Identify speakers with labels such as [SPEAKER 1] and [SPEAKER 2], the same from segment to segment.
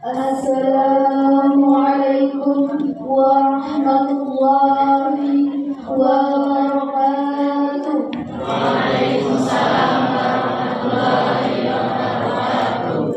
[SPEAKER 1] Assalamualaikum warahmatullahi wabarakatuh.
[SPEAKER 2] Waalaikumsalam warahmatullahi wabarakatuh.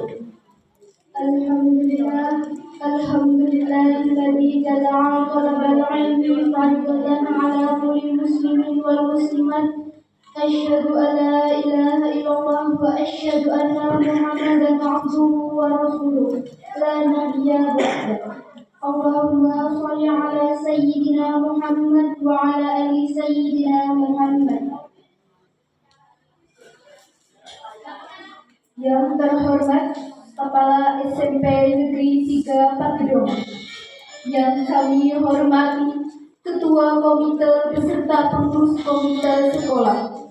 [SPEAKER 1] Alhamdulillahilladzi ja'ala talabal ilmi fardatan 'ala kulli muslimin wal muslimat. Asyhadu an la ilaha illallah wa asyhadu anna Muhammadan 'abduhu wa rasuluh. La nabiyya ba'dah. Allahumma shalli 'ala sayyidina Muhammad wa 'ala ali sayyidina Muhammad. Yang terhormat Kepala SMP Negeri 3 Pagedong, yang kami hormati Ketua Komite beserta pengurus komite sekolah,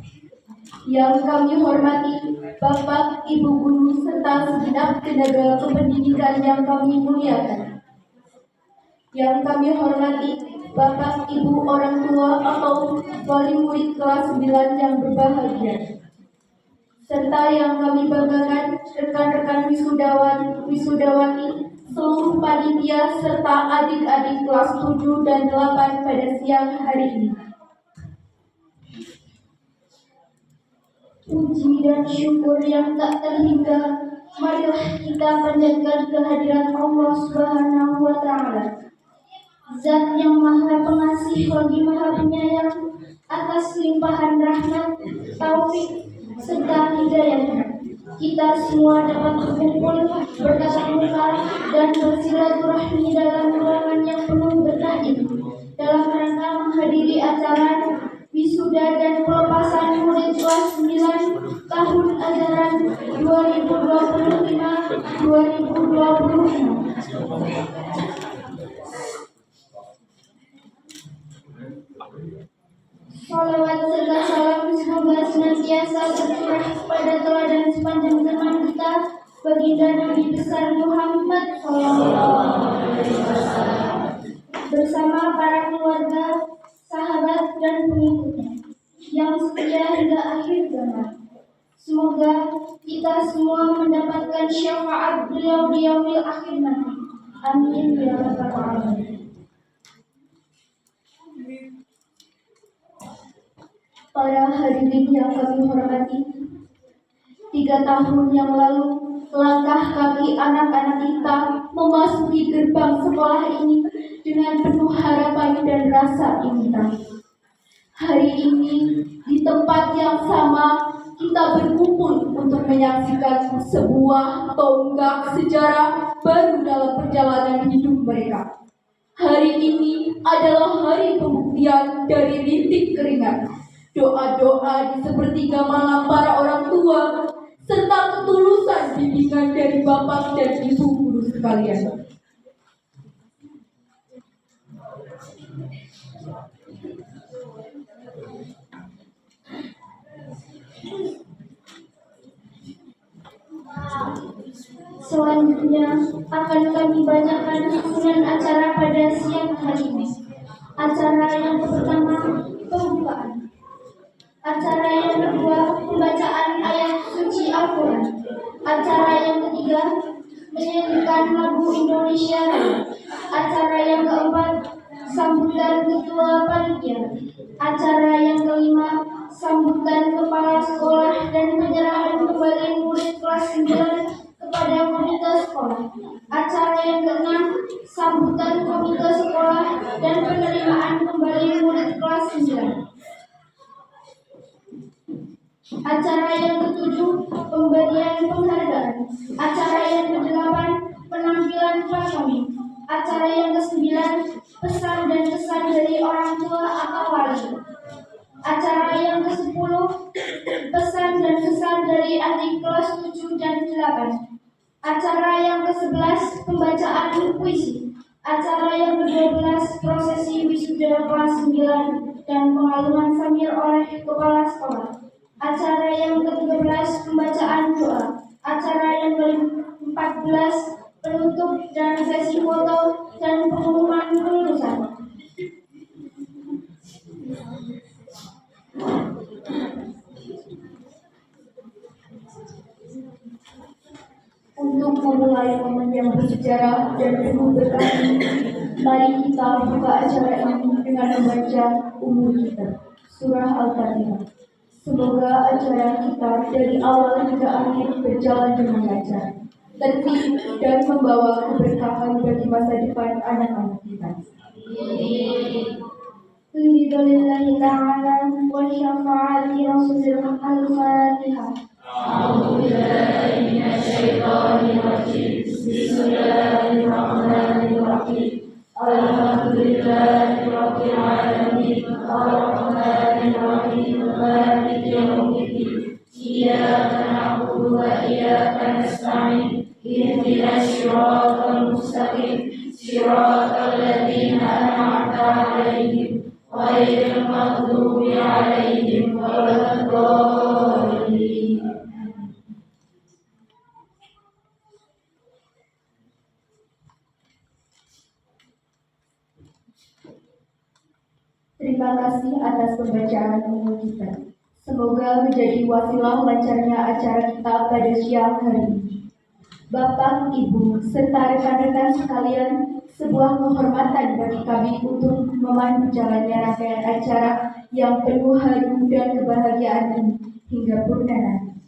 [SPEAKER 1] yang kami hormati Bapak, Ibu guru serta segenap tenaga kependidikan yang kami muliakan, yang kami hormati Bapak, Ibu, orang tua atau wali murid kelas 9 yang berbahagia, serta yang kami banggakan rekan-rekan wisudawati, seluruh panitia serta adik-adik kelas 7 dan 8 pada siang hari ini. Puji dan syukur yang tak terhingga, marilah kita panjatkan kehadiran Allah Subhanahu wa Ta'ala, Zat yang Maha Pengasih lagi Maha Penyayang, atas limpahan rahmat, taufik serta hidayahnya. Kita semua dapat berkumpul, bertatap muka, dan bersilaturahmi dalam ruangan yang penuh berkah ini, dalam rangka menghadiri acara wisuda dan pelepasan murid kelas 9 tahun ajaran 2025-2026. Salawat serta salam semoga senantiasa tercurah pada teladan sepanjang zaman kita, baginda Nabi besar Muhammad SAW, bersama para keluarga, sahabat dan pengikutnya yang setia hingga akhir zaman. Semoga kita semua mendapatkan syafaat beliau di yaumil akhir nanti. Amin ya rabbal alamin. Para hadirin yang kami hormati, 3 tahun yang lalu langkah kaki anak-anak kita memasuki gerbang sekolah ini dengan penuh harapan dan rasa ingin. Hari ini di tempat yang sama kita berkumpul untuk menyaksikan sebuah tonggak sejarah baru dalam perjalanan hidup mereka. Hari ini adalah hari pembuktian dari rintik keringat, doa-doa di sepertiga malam para orang tua, serta ketulusan bimbingan dari Bapak dan Ibu guru sekalian. Selanjutnya akan kami bacakan susunan acara pada siang hari ini. Acara yang pertama, pembukaan. Acara yang kedua, pembacaan ayat suci Al-Quran. Acara yang ketiga, menyanyikan lagu Indonesia Raya. Acara yang keempat, sambutan ketua panitia. Acara yang kelima, sambutan kepala sekolah dan penyerahan kembali murid kelas 9 kepada komite sekolah. Acara yang keenam, sambutan komite sekolah dan penerimaan kembali murid kelas 9. Acara yang ketujuh, pemberian penghargaan. Acara yang kedelapan, penampilan performing. Acara yang kesembilan, pesan dan kesan dari orang tua atau wali. Acara yang ke-10, pesan dan kesan dari adik kelas 7 dan 8. Acara yang ke-11, pembacaan puisi. Acara yang ke-12, prosesi wisuda kelas 9 dan pengaluman samir oleh kepala sekolah. Acara yang ke-13, pembacaan doa. Acara yang ke-14, penutup dan sesi foto dan pengumuman kelulusan. Untuk
[SPEAKER 3] memulai momen yang bersejarah dan penuh berkah ini, mari kita buka acara ini dengan membaca umur kita, Surah Al-Fatihah. Semoga acara kita dari awal hingga akhir berjalan dengan lancar, tertib dan membawa keberkahan bagi masa depan anak-anak kita.
[SPEAKER 1] Lillahi ta'ala wa syafa'ati Rasulullah Al-Fatihah.
[SPEAKER 2] Bismillahirrahmanirrahim. Alhamdulillahirabbil alamin. Arrahmanirrahim. Maliki yaumiddin. Iyyaka na'budu wa iyyaka nasta'in. Ihdinas siratal mustaqim. Siratal ladzina an'amta 'alaihim ghairil maghdubi 'alaihim waladdallin.
[SPEAKER 3] Terima kasih atas pembacaan umur kita. Semoga menjadi wasilah lancarnya acara kita pada siang hari ini. Bapak, Ibu, serta rekan-rekan sekalian, sebuah kehormatan bagi kami untuk memandu jalannya rangkaian acara yang penuh haru dan kebahagiaan ini hingga purna nanti.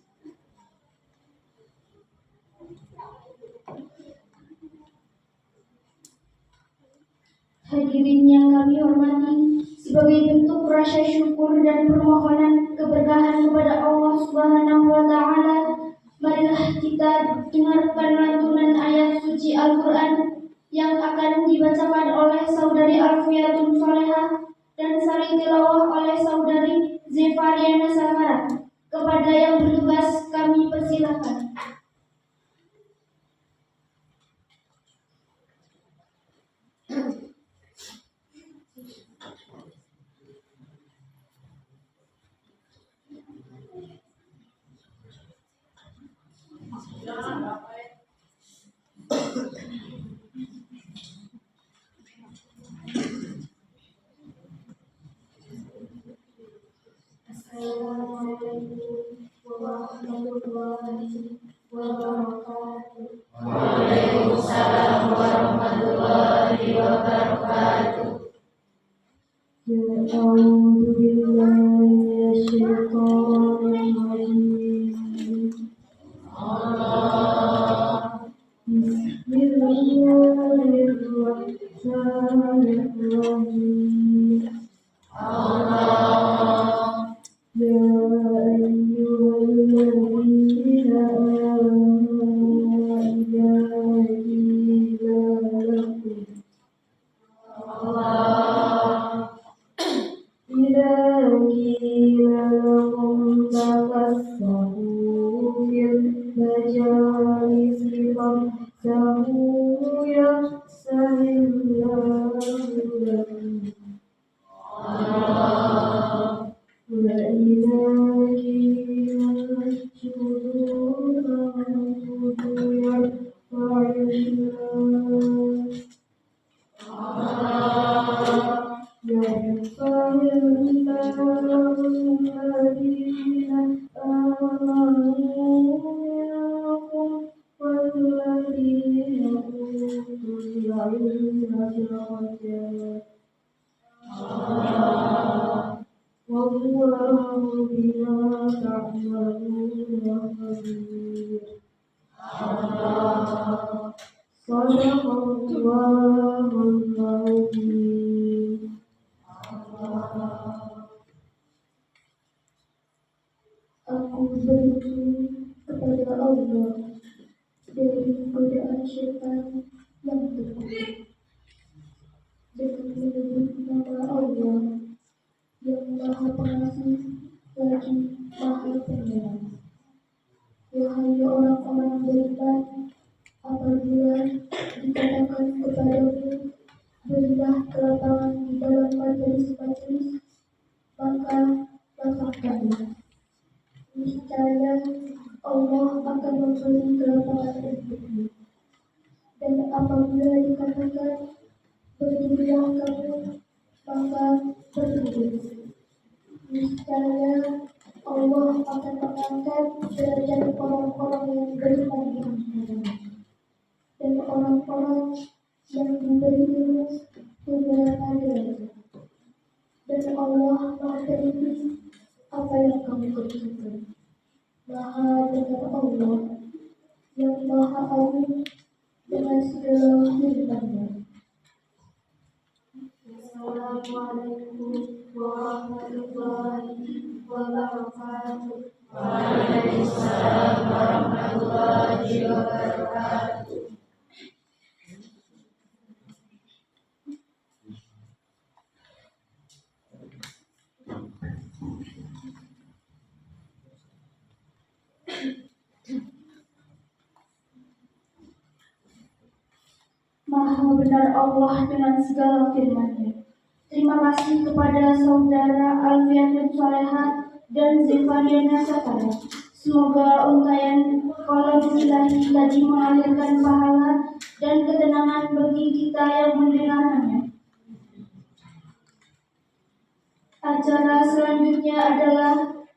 [SPEAKER 1] Hadirin yang kami hormati, sebagai bentuk rasa syukur dan permohonan keberkahan kepada Allah Subhanahu wa Ta'ala, marilah kita dengarkan lantunan ayat suci Al-Quran yang akan dibacakan oleh saudari Alfiatun Solehah dan sari tilawah oleh saudari Zefariana Safara. Kepada yang bertugas kami persilakan. Assalamualaikum warahmatullahi wabarakatuh.
[SPEAKER 2] Waalaikumsalam warahmatullahi wabarakatuh.
[SPEAKER 3] A'udzu billahi minasyaitonir rajim. Bismillahirrahmanirrahim. Ya ayyuhalladzina amanu idza qila lakum tafassahu fil majalisi famsahu yafsahillahu lakum. وَإِذَا قِيلَ اسْجُدُوا فَاسْجُدُوا يَرْفَعِ اللَّهُ الَّذِينَ آمَنُوا مِنكُمْ وَالَّذِينَ أُوتُوا الْعِلْمَ دَرَجَاتٍ. Wallahu bima ta'maluna khabir. Shadaqallahul azim.
[SPEAKER 1] Aku berlindung kepada Allah dari godaan syaitan yang terkutuk, dengan menyebut nama Allah yang Maha Pengasih lagi Maha Penyayang. Wahai orang-orang beriman, apabila dikatakan kepadamu, berilah kelapangan di dalam majelis-majelis, maka lapangkanlah. Niscaya Allah akan memberi kelapangan untukmu. Dan apabila dikatakan, berdirilah kamu, maka berdiri. Niscaya Allah akan mengangkat derajat orang-orang yang beriman di antara.
[SPEAKER 3] orang yang diberi ilmu beberapa derajat. Dan Allah Maha Teliti apa yang kamu kerjakan. Maha dengar Allah yang Maha Agung dengan segala firman-Nya. Assalamualaikum warahmatullahi wabarakatuh.
[SPEAKER 2] Waalaikumsalam warahmatullahi wabarakatuh.
[SPEAKER 3] Maha benar Allah dengan segala firman-Nya. Terima kasih kepada saudara Alfiatul Salehat dan Zefariana Satara. Semoga untayan kolom ilahi tadi mengalirkan pahala dan ketenangan bagi kita yang mendengarkannya. Acara selanjutnya adalah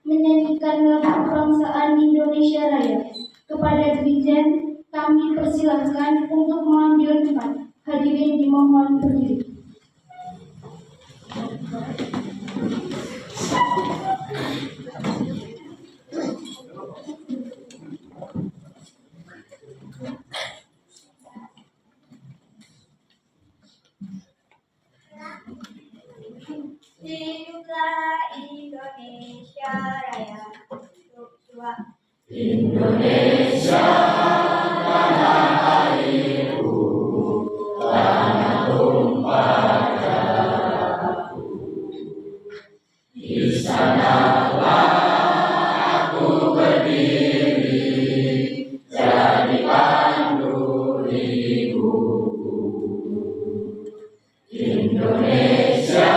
[SPEAKER 3] menyanyikan lagu kebangsaan Indonesia Raya. Kepada Dirjen, kami persilahkan untuk mengambil tempat. Hadirin dimohon berdiri.
[SPEAKER 1] Hiduplah Indonesia Raya.
[SPEAKER 2] Indonesia tanah airku, tanah tumpah darahku. Di sanalah aku berdiri, jadi pandu ibuku. Indonesia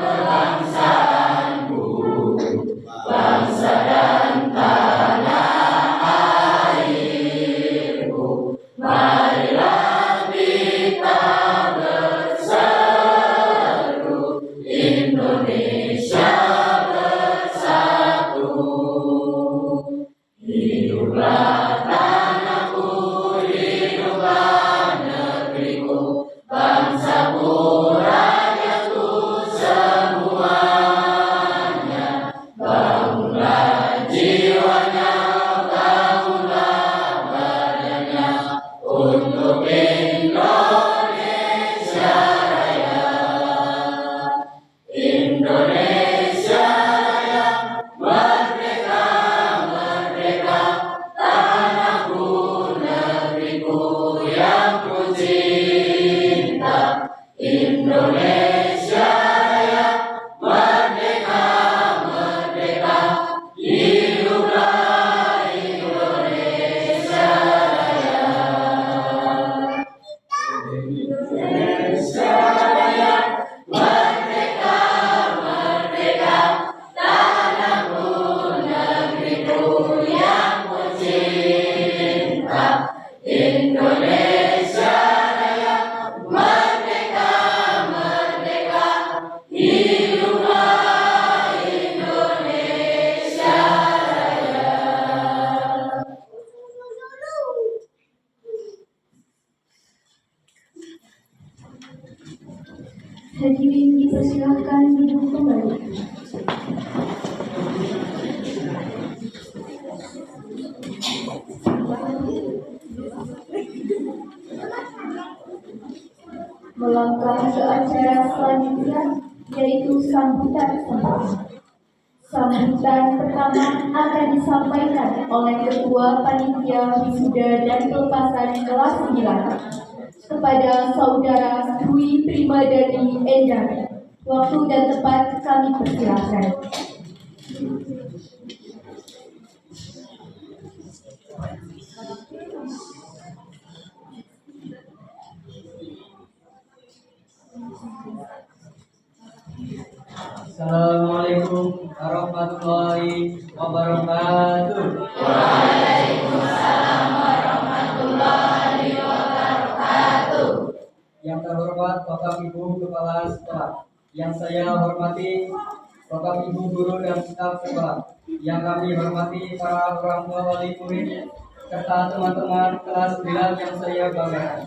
[SPEAKER 2] kebangsaanku, bangsa dan tanah airku. Marilah kita berseru, Indonesia bersatu. Hiduplah tanahku, hiduplah negeriku, bangsaku, rakyatku semuanya. Bangunlah jiwanya, bangunlah badannya untuk Indonesia Raya. Indonesia Raya, merdeka, merdeka, tanahku, negeriku yang ku cinta. Indonesia Raya, merdeka, merdeka, hiduplah Indonesia Raya. Indonesia Raya, merdeka, merdeka, tanahku, negeriku yang ku cinta. Indonesia Raya, merdeka, merdeka, hiduplah Indonesia Raya.
[SPEAKER 3] Hadirin dipersilahkan duduk kembali. Melangkah ke acara selanjutnya, yaitu sambutan sempurna. Sambutan pertama akan disampaikan oleh Ketua Panitia Wisuda dan Pelepasan kelas 9 kepada Saudara Dwi Primadani Endari. Waktu dan tempat kami persilahkan.
[SPEAKER 4] Assalamualaikum warahmatullahi wabarakatuh.
[SPEAKER 2] Waalaikumsalam warahmatullahi wabarakatuh.
[SPEAKER 4] Yang terhormat Bapak Ibu Kepala Sekolah, yang saya hormati Bapak Ibu Guru dan staf sekolah, yang kami hormati para orang tua wali murid, serta teman-teman kelas 9 yang saya banggakan.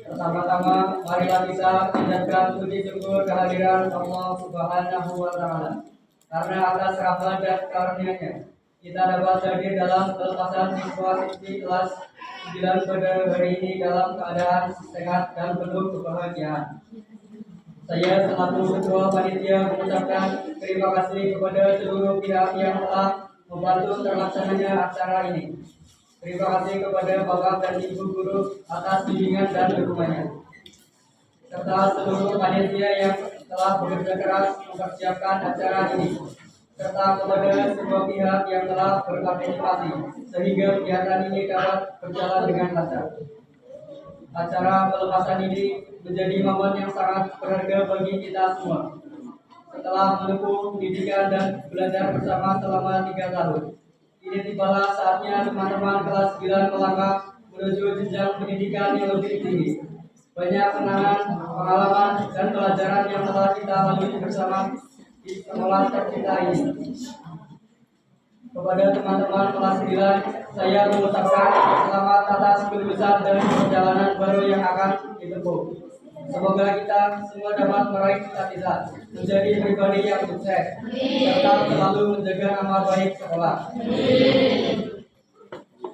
[SPEAKER 4] Pertama-tama, marilah kita panjatkan puji syukur kehadiran Allah Subhanahu wa Ta'ala. Karena atas rahmat dan karunia-Nya, kita dapat hadir dalam pelepasan siswa-siswi kelas 9 pada hari ini dalam keadaan sehat dan penuh kebahagiaan. Saya selaku Ketua Panitia mengucapkan terima kasih kepada seluruh pihak yang telah membantu terlaksananya acara ini. Terima kasih kepada Bapak dan Ibu Guru atas bimbingan dan dukungannya, serta seluruh panitia yang telah bekerja keras mempersiapkan acara ini, serta kepada semua pihak yang telah berpartisipasi sehingga kegiatan ini dapat berjalan dengan lancar. Acara pelepasan ini menjadi momen yang sangat berharga bagi kita semua. Setelah menempuh pendidikan dan belajar bersama selama 3 tahun, ini tibalah saatnya teman-teman kelas 9 melangkah menuju jenjang pendidikan yang lebih tinggi. Banyak kenangan, pengalaman, dan pelajaran yang telah kita lalui bersama di sekolah tercinta ini. Kepada teman-teman kelas 9, saya mengucapkan selamat atas kelulusan dan perjalanan baru yang akan ditempuh. Semoga kita semua dapat meraih cita-cita, menjadi pribadi yang sukses, serta selalu menjaga nama baik sekolah.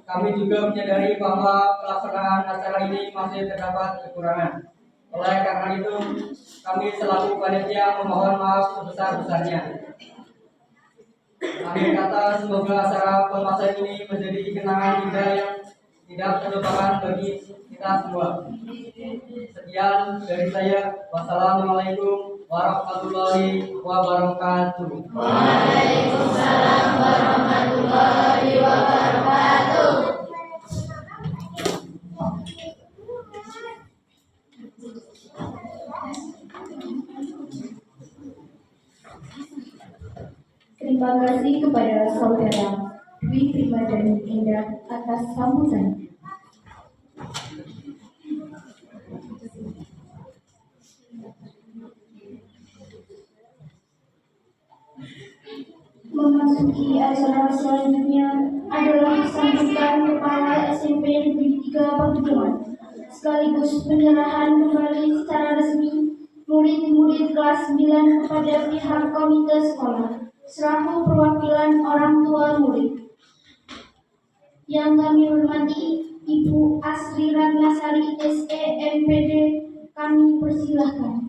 [SPEAKER 4] Kami juga menyadari bahwa pelaksanaan acara ini masih terdapat kekurangan. Oleh karena itu, kami selaku panitia memohon maaf sebesar-besarnya. Akhir kata, semoga acara pelepasan ini menjadi kenangan indah yang tidak terlupakan bagi kita semua. Sekian dari saya. Wassalamualaikum warahmatullahi wabarakatuh.
[SPEAKER 2] Waalaikumsalam warahmatullahi wabarakatuh.
[SPEAKER 3] Terima kasih kepada Saudara Dwi Primadani Indah atas sambutannya.
[SPEAKER 1] Memasuki acara selanjutnya adalah sambutan Kepala SMP Negeri 3 Pakujuan, sekaligus penyerahan kembali secara resmi murid-murid kelas 9 kepada pihak komite sekolah selaku perwakilan orang tua murid. Yang kami hormati Ibu Asri Ratnasari SE MPD, kami persilahkan.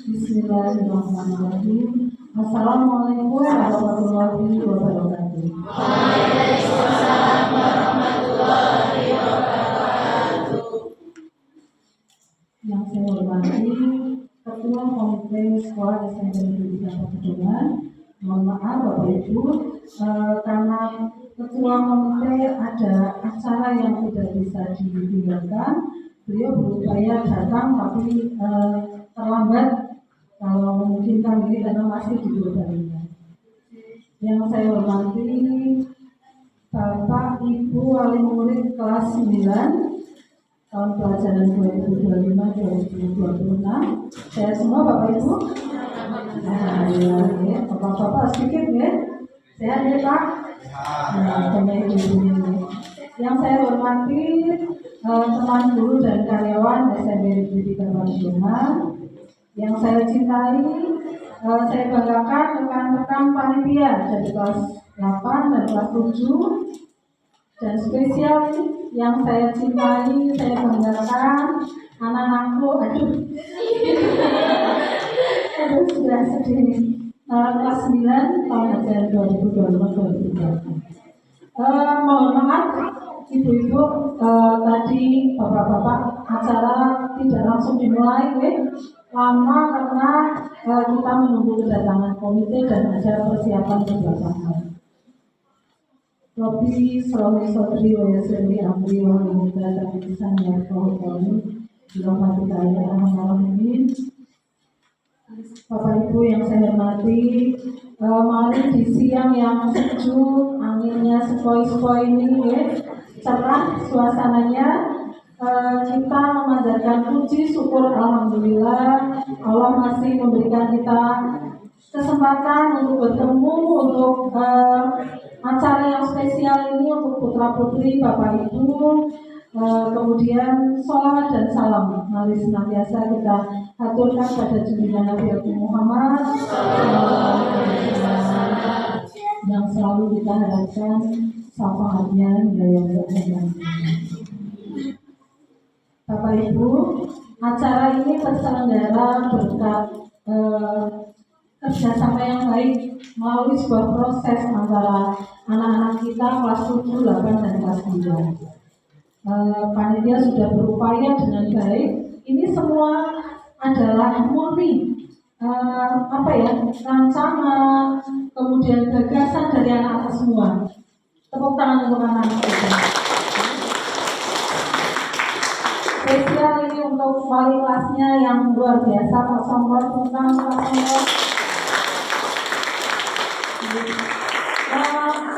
[SPEAKER 5] Bismillahirrahmanirrahim. Assalamualaikum warahmatullahi wabarakatuh.
[SPEAKER 2] Waalaikumsalam warahmatullahi wabarakatuh.
[SPEAKER 5] Yang saya hormati Ketua Komite Sekolah SMP Negeri 3 Pakujuan. Mohon maaf Bapak Ibu, karena Ketua Komite ada acara yang tidak bisa ditinggalkan. Beliau berupaya datang tapi terlambat. Kalau memungkinkan diri karena masih di Purbalingga. Yang saya hormati Bapak Ibu wali murid kelas 9 tahun pelajaran 2025-2026. Saya semua Bapak Ibu. Nah, ya, Bapak-bapak sedikit ya. Sehat ya Pak. Nah, yang saya hormati teman guru dan karyawan SMP Negeri 3 Pakujuan. Yang saya cintai, saya banggakan rekan-rekan panitia dari kelas 8 dan kelas 7. Dan spesial yang saya cintai, saya banggakan anak-anakku, aduh sudah sedih. Kelas 9 tahun ajaran 2025-2026. Mohon maaf Ibu-ibu, tadi bapak-bapak acara tidak langsung dimulai, lama karena kita menunggu kedatangan komite dan ada persiapan berbelakangan. Robi Selawi Sodri Wayasri Amri Wahimita dan Kisan yang Kau dirahmati Allah Alamin. Bapak Ibu yang saya hormati, mari di siang yang sejuk, anginnya sepoi-sepoi ini ya, cerah suasananya, kita memanjatkan puji syukur alhamdulillah Allah masih memberikan kita kesempatan untuk bertemu untuk acara yang spesial ini untuk putra putri Bapak Ibu. Kemudian sholawat dan salam mari senantiasa kita aturkan pada junjungan Nabi Muhammad yang selalu kita harapkan syafaatnya hingga yaumil akhir. Bapak Ibu, acara ini terselenggara berkat kerjasama yang baik melalui sebuah proses antara anak-anak kita kelas 7, 8, dan kelas 9. Panitia sudah berupaya dengan baik. Ini semua adalah murni rancangan, kemudian gagasan dari anak-anak semua. Tepuk tangan untuk anak-anak kita. Spesial ini untuk wali kelasnya yang luar biasa, Pak Somor, tentang Pak Somor.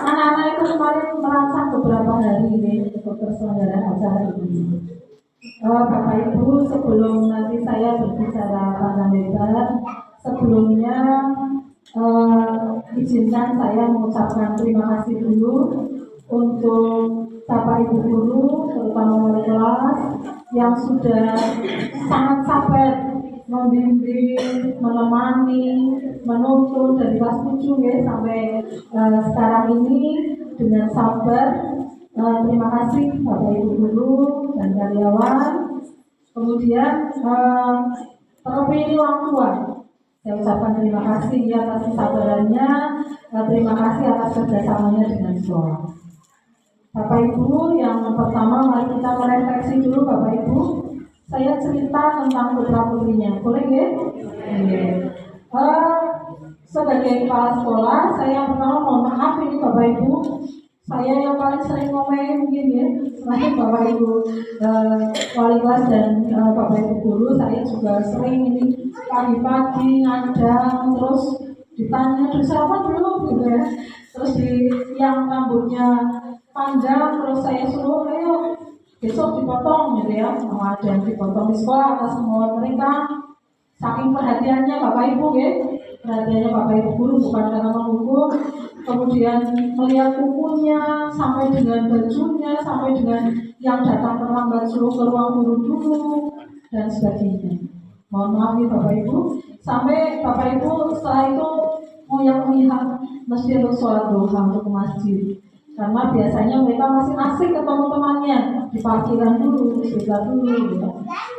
[SPEAKER 5] Anak-anak itu kemarin merancang beberapa hari ini untuk terselenggaraan acara ini. Bapak Ibu, sebelum nanti saya berbicara panjang lebar, sebelumnya izinkan saya mengucapkan terima kasih dulu untuk Bapak Ibu guru, terutama wali kelas yang sudah sangat sabar membimbing, menemani, menuntun dari kelas 7 ya, sampai sekarang ini dengan sabar. Terima kasih Bapak Ibu guru dan karyawan. Kemudian terlebih orang tua, saya ucapkan terima kasih atas kesabarannya, terima kasih atas kerjasamanya dengan sekolah. Bapak Ibu, yang pertama mari kita merefleksi dulu Bapak Ibu. Saya cerita tentang putra putrinya, boleh ya? Sebagai kepala sekolah, saya pertama mohon maaf ini Bapak Ibu, saya yang paling sering ngomong mungkin ya, selain Bapak Ibu wali kelas dan Bapak Ibu guru, saya juga sering ini pagi-pagi ngadang, terus ditanya terus apa dulu gitu ya, terus yang rambutnya panjang, terus saya suruh ayo besok dipotong gitu ya, ada yang dipotong di sekolah atas semua mereka. Saking perhatiannya Bapak Ibu ya, perhatiannya Bapak Ibu guru bukan karena menghukum, kemudian melihat kukunya sampai dengan bajunya, sampai dengan yang datang terlambat suruh ke ruang guru dulu dan sebagainya. Mohon maaf ya Bapak Ibu, sampai Bapak Ibu setelah itu ngoyak-ngoyak mesti untuk sholat duha untuk ke masjid. Karena biasanya mereka masih asik ketemu temannya di parkiran dulu, sekitar dulu, ya.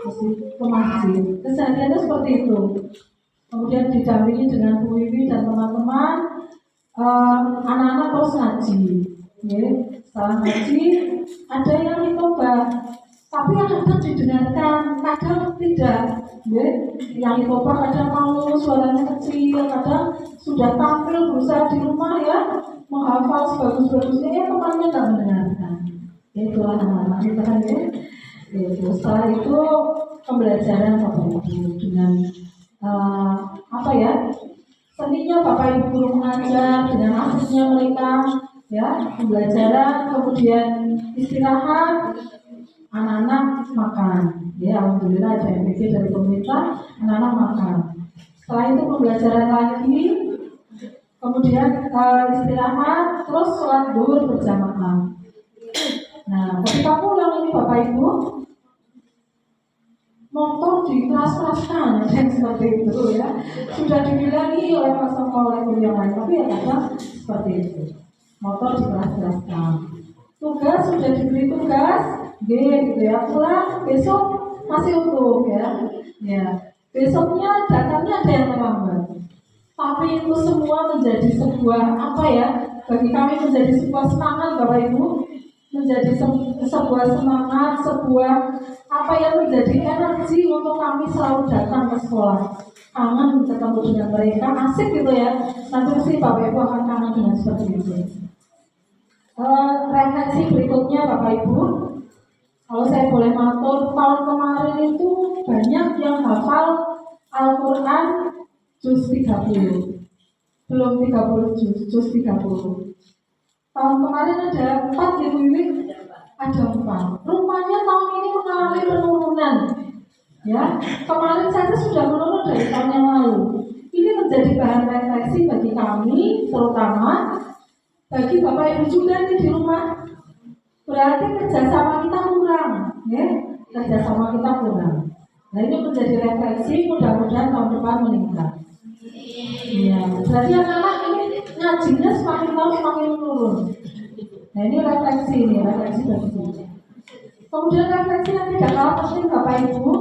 [SPEAKER 5] Mesti ke masjid. Kesehariannya seperti itu. Kemudian didampingi dengan Bu Wiwi dan teman-teman, anak-anak terus ngaji. Ya. Setelah ngaji, ada yang dicoba, tapi kadang didengarkan, kadang tidak. Ya. Yang dicoba kadang mau suaranya kecil, kadang sudah tampil berusaha di rumah ya, menghafal sebagus-bagusnya, temannya tak mendengarkan. Itulah anak-anak kita ya. Setelah itu pembelajaran Bapak Ibu dengan seninya Bapak Ibu guru mengajar dengan asiknya mereka ya, pembelajaran, kemudian istirahat, anak-anak makan. Ya, alhamdulillah ada yang pikir dari pemerintah, anak-anak makan. Setelah itu pembelajaran lagi, kemudian istirahat, terus sholat zuhur berjamaah. Nah, ketika pulang ini Bapak Ibu, motor dikeras-keraskan, yang seperti itu ya. Sudah dibilangi oleh Pak Soko, oleh guru yang lain, tapi ya kadang seperti itu. Motor dikeras-keraskan. Tugas sudah diberi tugas, gitu ya. Pulang besok masih utuh ya. Ya, besoknya datangnya ada yang terlambat. Tapi itu semua menjadi sebuah bagi kami menjadi sebuah semangat Bapak Ibu, menjadi sebuah semangat, sebuah yang menjadi energi untuk kami selalu datang ke sekolah. Kangen ketemu dengan mereka, asik gitu ya. Nanti sih Bapak Ibu akan kangen dengan seperti itu. Referensi berikutnya Bapak Ibu, kalau saya boleh matur, tahun kemarin itu banyak yang hafal Al-Quran juz 30. Belum 30 juz 30. Tahun kemarin ada 4 ya Bu Wiwi? Ada 4. Rupanya tahun ini mengalami penurunan. Ya, kemarin saja sudah menurun dari tahun yang lalu. Ini menjadi bahan refleksi bagi kami, terutama bagi Bapak Ibu juga nih di rumah. Berarti kerjasama kita kurang, ya? Kerjasama kita kurang. Nah ini menjadi refleksi, mudah-mudahan tahun depan meningkat. Iya, berarti anak-anak ini ngajinya semakin lama semakin menurun. Nah ini refleksi bagi kita. Kemudian refleksi yang tidak kalah penting Bapak Ibu.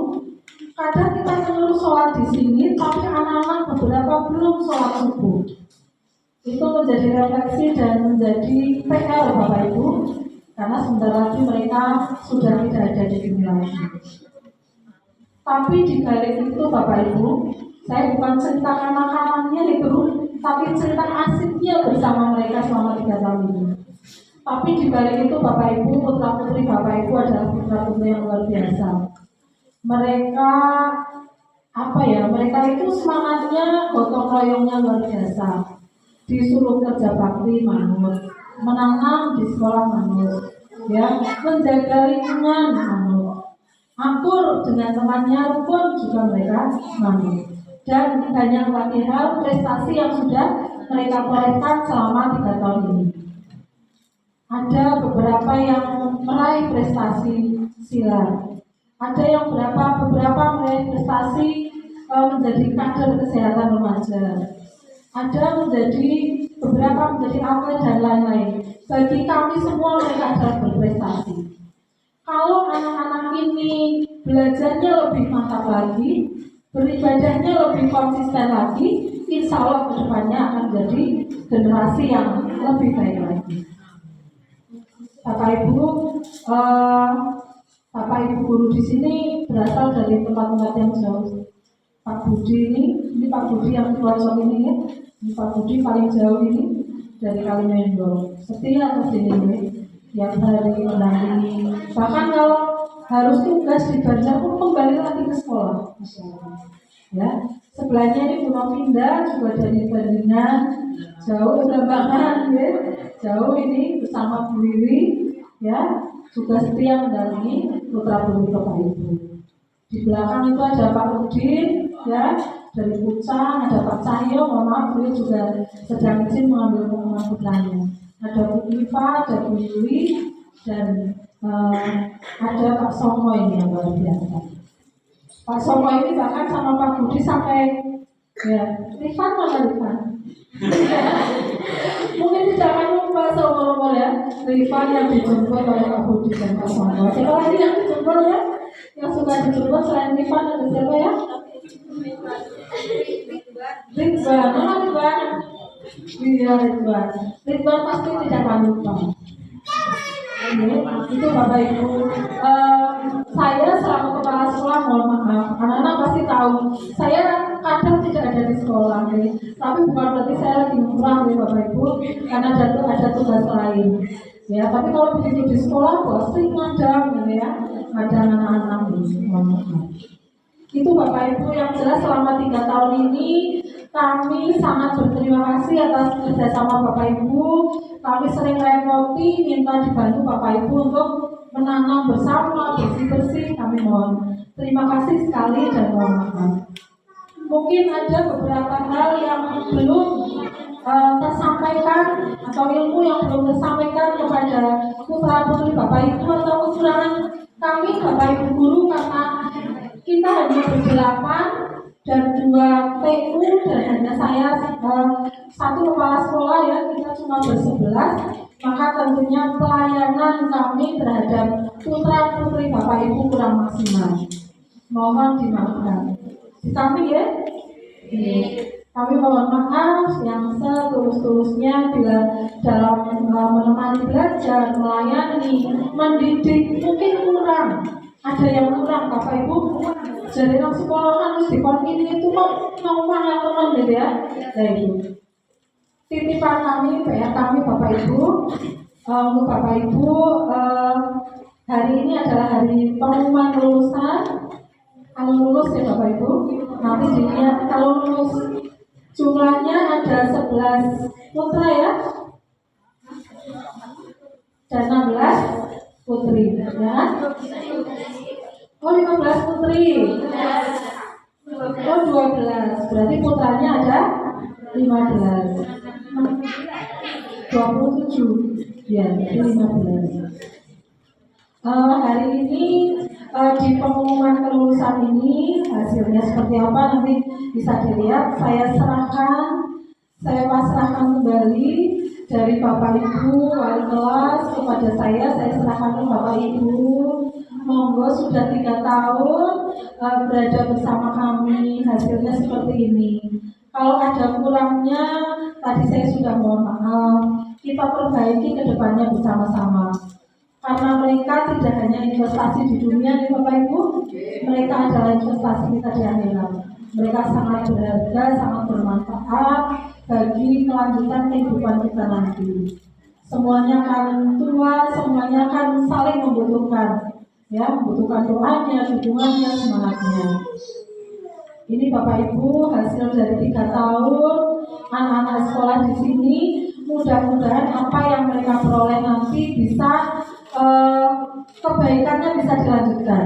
[SPEAKER 5] Kadang kita seluruh sholat di sini, tapi anak-anak beberapa belum sholat subuh. Itu menjadi refleksi dan menjadi PR Bapak Ibu, karena sebentar lagi mereka sudah tidak ada di dunia lagi. Tapi di balik itu Bapak Ibu, saya bukan ceritakan makanannya itu, tapi cerita asiknya bersama mereka selama 3 tahun ini. Tapi di balik itu Bapak Ibu, putra putri Bapak Ibu adalah putra putri yang luar biasa. Mereka mereka itu semangatnya, gotong royongnya luar biasa. Disuruh kerja bakti manut, menanam di sekolah manut, ya, menjaga lingkungan manut, akur dengan temannya rukun juga mereka manut. Dan banyak lagi hal prestasi yang sudah mereka torehkan selama 3 tahun ini. Ada beberapa yang meraih prestasi silat. Ada yang beberapa meraih prestasi menjadi kader kesehatan remaja. Ada beberapa menjadi atlet dan lain-lain. Bagi kami semua mereka adalah berprestasi. Kalau anak-anak ini belajarnya lebih mantap lagi, beribadahnya lebih konsisten lagi, insya Allah kedepannya akan jadi generasi yang lebih baik lagi. Bapak Ibu guru di sini berasal dari tempat-tempat yang jauh. Pak Budi ini Pak Budi yang pelosok ini ya. Ini Pak Budi paling jauh ini dari Kalimendo. Setia ke sini ya. Yang hari mendampingi. Bahkan kalau harus tugas di Banjar pun kembali lagi ke sekolah. Masya Allah. Ya, sebelahnya ini Bu Novinda juga dari Bandingan, jauh Belambangan ya. Jauh ini bersama Bu Wiwi ya, juga setia mendampingi putra putri Bapak Ibu. Di belakang itu ada Pak Udin ya, dari Pucang, ada Pak Cahyo, mohon maaf beliau juga sedang izin mengambil pengumuman putranya. Ada Bu Iva, ada Bu Yuli, dan ada Pak Somo ini yang luar biasa. Pak Somo ini bahkan sama Pak Budi sampai ya, Rifan mana Rifan? Mungkin tidak akan lupa seumur-umur ya, Rifan yang dijemput oleh Pak Budi dan Pak Somo. Siapa lagi yang dijemput ya? Yang suka dijemput selain Rifan ada siapa ya? Ridwan, mana Ridwan? Iya Ridwan. Ridwan pasti tidak akan lupa. Itu Bapak Ibu. Saya selaku kepala sekolah mohon maaf, anak-anak pasti tahu saya kadang tidak ada di sekolah nih. Tapi bukan berarti saya lagi kurang nih Bapak Ibu, karena ada tugas lain. Ya, tapi kalau begitu di sekolah pasti ngadang gitu ya, ngadang anak-anak mohon maaf. Itu Bapak Ibu yang jelas selama 3 tahun ini kami sangat berterima kasih atas kerjasama Bapak Ibu. Kami sering repoti minta dibantu Bapak Ibu untuk menanam bersama, bersih-bersih. Kami mohon terima kasih sekali dan mohon maaf. Mungkin ada beberapa hal yang belum tersampaikan atau ilmu yang belum tersampaikan kepada putra putri Bapak Ibu atau kekurangan kami Bapak Ibu guru, karena kita hanya ber-8 dan 2 TU dan hanya saya 1 kepala sekolah ya, kita cuma ber-11, maka tentunya pelayanan kami terhadap putra putri Bapak Ibu kurang maksimal. Mohon dimaafkan. Kami ya, kami mohon maaf yang setulus-tulusnya bila dalam menemani belajar, melayani, mendidik mungkin kurang. Ada yang kurang Bapak Ibu. Jadi anak sekolah harus dikonfirmasi itu kok ngomong teman gitu ya. Nah itu titipan kami, PR kami Bapak Ibu. Untuk Bapak Ibu, hari ini adalah hari pengumuman lulusan. Kalau lulus ya Bapak Ibu, Nanti dilihat kalau lulus. Jumlahnya ada 11 putra ya, dan 16 putri, ya kan? Oh 15 putri. Oh 12, berarti putranya ada 15. 27, ya, jadi 15. Hari ini di pengumuman kelulusan ini hasilnya seperti apa nanti bisa dilihat. Saya pasrahkan kembali dari Bapak Ibu wali kelas kepada saya serahkan ke Bapak Ibu. Monggo sudah 3 tahun berada bersama kami, hasilnya seperti ini. Kalau ada kurangnya, tadi saya sudah mohon maaf. Kita perbaiki ke depannya bersama-sama. Karena mereka tidak hanya investasi di dunia nih Bapak Ibu, mereka adalah investasi kita di akhirat. Mereka sangat berharga, sangat bermanfaat bagi kelanjutan kehidupan kita nanti. Semuanya akan tua, semuanya akan saling membutuhkan, ya, membutuhkan doanya, dukungannya, semangatnya. Ini Bapak Ibu hasil dari 3 tahun anak-anak sekolah di sini. Mudah-mudahan apa yang mereka peroleh nanti bisa kebaikannya bisa dilanjutkan,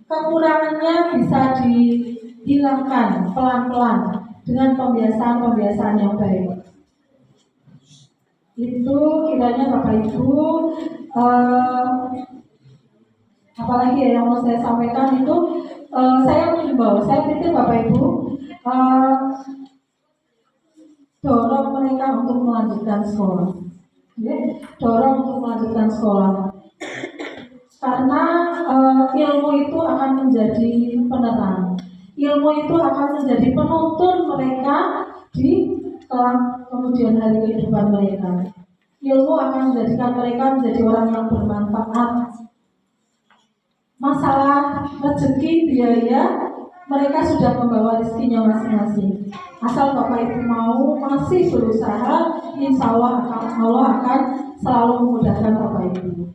[SPEAKER 5] kekurangannya bisa dihilangkan pelan-pelan dengan pembiasaan yang baik. Itu kiranya Bapak Ibu. Apalagi yang mau saya sampaikan itu, saya mengimbau, saya titip Bapak Ibu, dorong mereka untuk melanjutkan sekolah, ya, dorong untuk melanjutkan sekolah, karena ilmu itu akan menjadi penerang, ilmu itu akan menjadi penuntun mereka di kemudian hari kehidupan mereka. Ilmu akan menjadikan mereka menjadi orang yang bermanfaat. Masalah rezeki, biaya, mereka sudah membawa rezekinya masing-masing. Asal Bapak Ibu mau masih berusaha, insya Allah akan selalu memudahkan Bapak Ibu.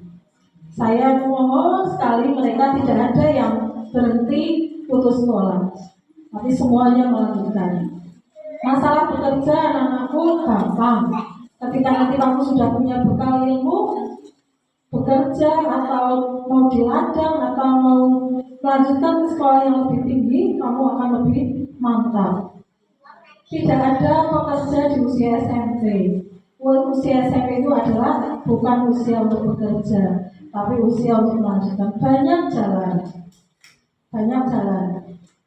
[SPEAKER 5] Saya mohon sekali mereka tidak ada yang berhenti putus sekolah, tapi semuanya melanjutkan. Masalah bekerja anak-anakku gampang. Ketika nanti kamu sudah punya bekal ilmu, bekerja atau mau di ladang atau mau melanjutkan sekolah yang lebih tinggi, kamu akan lebih mantap. Tidak ada pekerja di usia SMP. Usia SMP itu adalah bukan usia untuk bekerja, tapi usia untuk melanjutkan. Banyak jalan.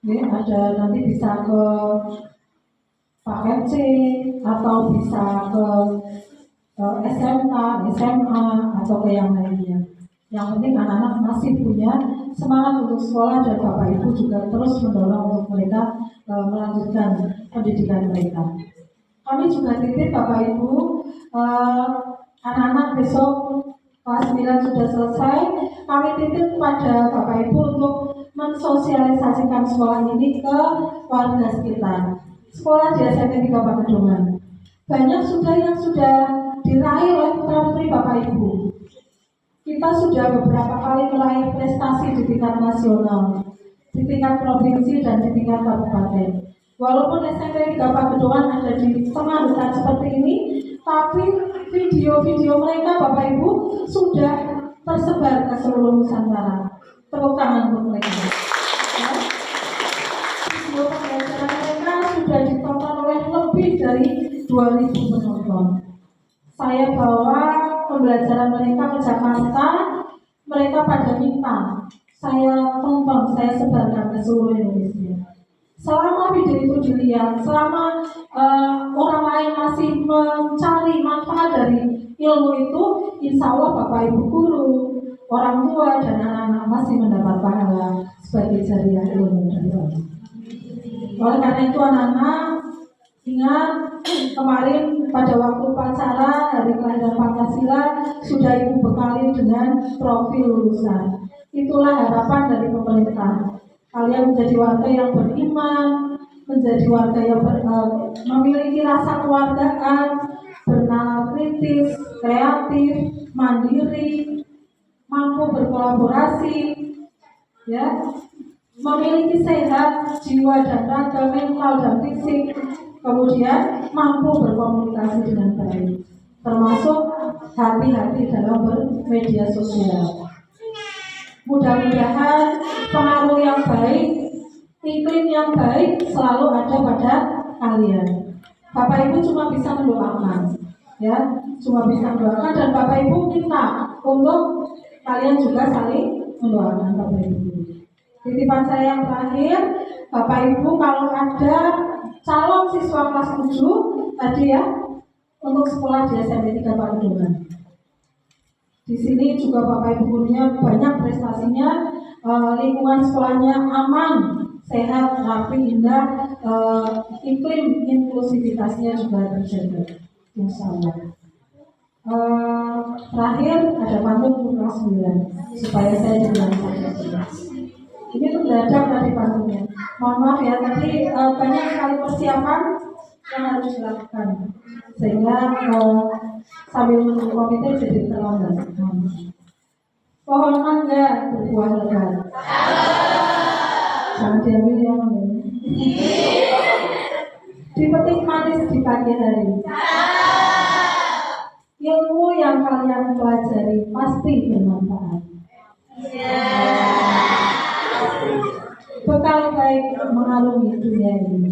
[SPEAKER 5] Ini ada nanti bisa ke Pak C atau bisa ke SMK, SMA atau ke yang lainnya. Yang penting anak-anak masih punya semangat untuk sekolah dan Bapak Ibu juga terus mendorong untuk mereka melanjutkan pendidikan mereka. Kami juga titip Bapak Ibu, anak-anak besok kelas 9 sudah selesai. Kami titip kepada Bapak Ibu untuk mensosialisasikan sekolah ini ke warga sekitar. Sekolah di SMP 3 Pakedongan banyak yang sudah diraih oleh putra-putri Bapak Ibu. Kita sudah beberapa kali meraih prestasi di tingkat nasional, di tingkat provinsi dan di tingkat kabupaten. Walaupun SMP 3 Pakedongan ada di tengah hutan seperti ini, tapi video-video mereka Bapak Ibu sudah tersebar ke seluruh Nusantara. Tepuk tangan untuk mereka. Ya. Video pembelajaran mereka sudah ditonton oleh lebih dari 2.000 penonton. Saya bawa pembelajaran mereka ke Jakarta, mereka pada minta saya tonton, saya sebarkan ke seluruh Indonesia. Selama video itu dilihat, selama orang lain masih mencari manfaat dari ilmu itu, insya Allah Bapak Ibu guru, orang tua dan anak-anak masih mendapat pahala sebagai jariah ilmu dari Allah. Oleh karena itu anak-anak ingat, kemarin pada waktu upacara Hari Kelahiran Pancasila sudah Ibu bekali dengan profil lulusan. Itulah harapan dari pemerintah. Kalian menjadi warga yang beriman, menjadi warga yang memiliki rasa kewargaan, bernalar kritis, kreatif, mandiri, mampu berkolaborasi, ya. memiliki sehat jiwa dan raga, mental dan fisik, kemudian mampu berkomunikasi dengan baik, termasuk hati-hati dalam bermedia sosial. Mudah-mudahan pengaruh yang baik, iklim yang baik selalu ada pada kalian. Bapak Ibu cuma bisa mendoakan, ya, cuma bisa mendoakan, dan Bapak Ibu minta untuk kalian juga saling mendoakan Bapak Ibu. Titipan saya yang terakhir, Bapak Ibu kalau ada calon siswa kelas 7 tadi ya, untuk sekolah di SMP 3 Pakedongan. Di sini juga Bapak Ibu gurunya banyak prestasinya, lingkungan sekolahnya aman, sehat, rapi, indah, iklim inklusivitasnya juga terjaga, insya Allah. Terakhir ada pantun kelas 9 supaya saya juga bisa. Ini mendadak tadi pantunnya. Mohon maaf ya, tadi banyak sekali persiapan yang harus dilakukan, sehingga sambil menunggu komite jadi terlambat. Pohon mangga berbuah lebat. Jangan diambil ya, dipetik manis di pagi hari. Ilmu yang kalian pelajari pasti bermanfaat. Bekal baik mengarungi dunia ini.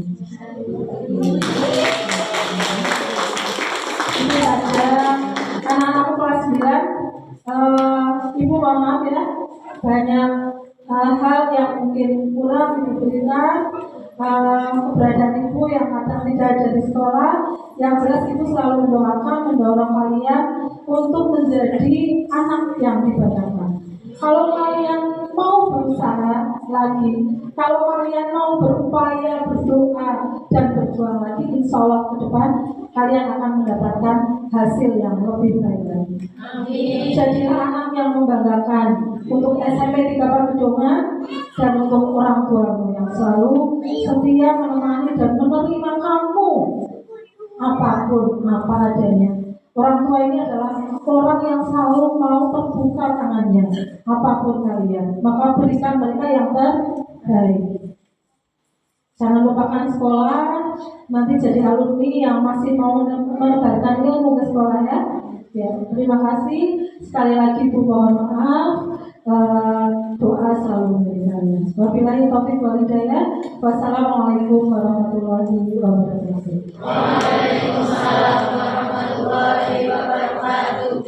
[SPEAKER 5] Ini ada anak-anak kelas 9. Ibu mohon maaf ya, banyak hal yang mungkin kurang diberikan, keberadaan ibu yang kadang tidak ada di sekolah. Yang jelas ibu selalu mendoakan, mendorong kalian untuk menjadi anak yang dibanggakan. Kalau kalian mau berusaha lagi, kalau kalian mau berupaya, berdoa, dan berjuang lagi, insya Allah ke depan kalian akan mendapatkan hasil yang lebih baik lagi. Jadilah anak yang membanggakan untuk SMP 3 Pakedongan dan untuk orang tuamu yang selalu setia menemani dan menerima kamu apapun apa adanya. Orang tua ini adalah orang yang selalu mau terbuka tangannya, apapun kalian, maka berikan mereka yang terbaik. Jangan lupakan sekolah, nanti jadi alumni yang masih mau menebarkan ilmu ke sekolah ya. Ya, terima kasih sekali lagi Bu, mohon maaf, doa selalu dari kalian. Wabillahi taufiq wal hidayah. Wassalamualaikum warahmatullahi wabarakatuh.
[SPEAKER 2] Waalaikumsalam warahmatullahi wabarakatuh.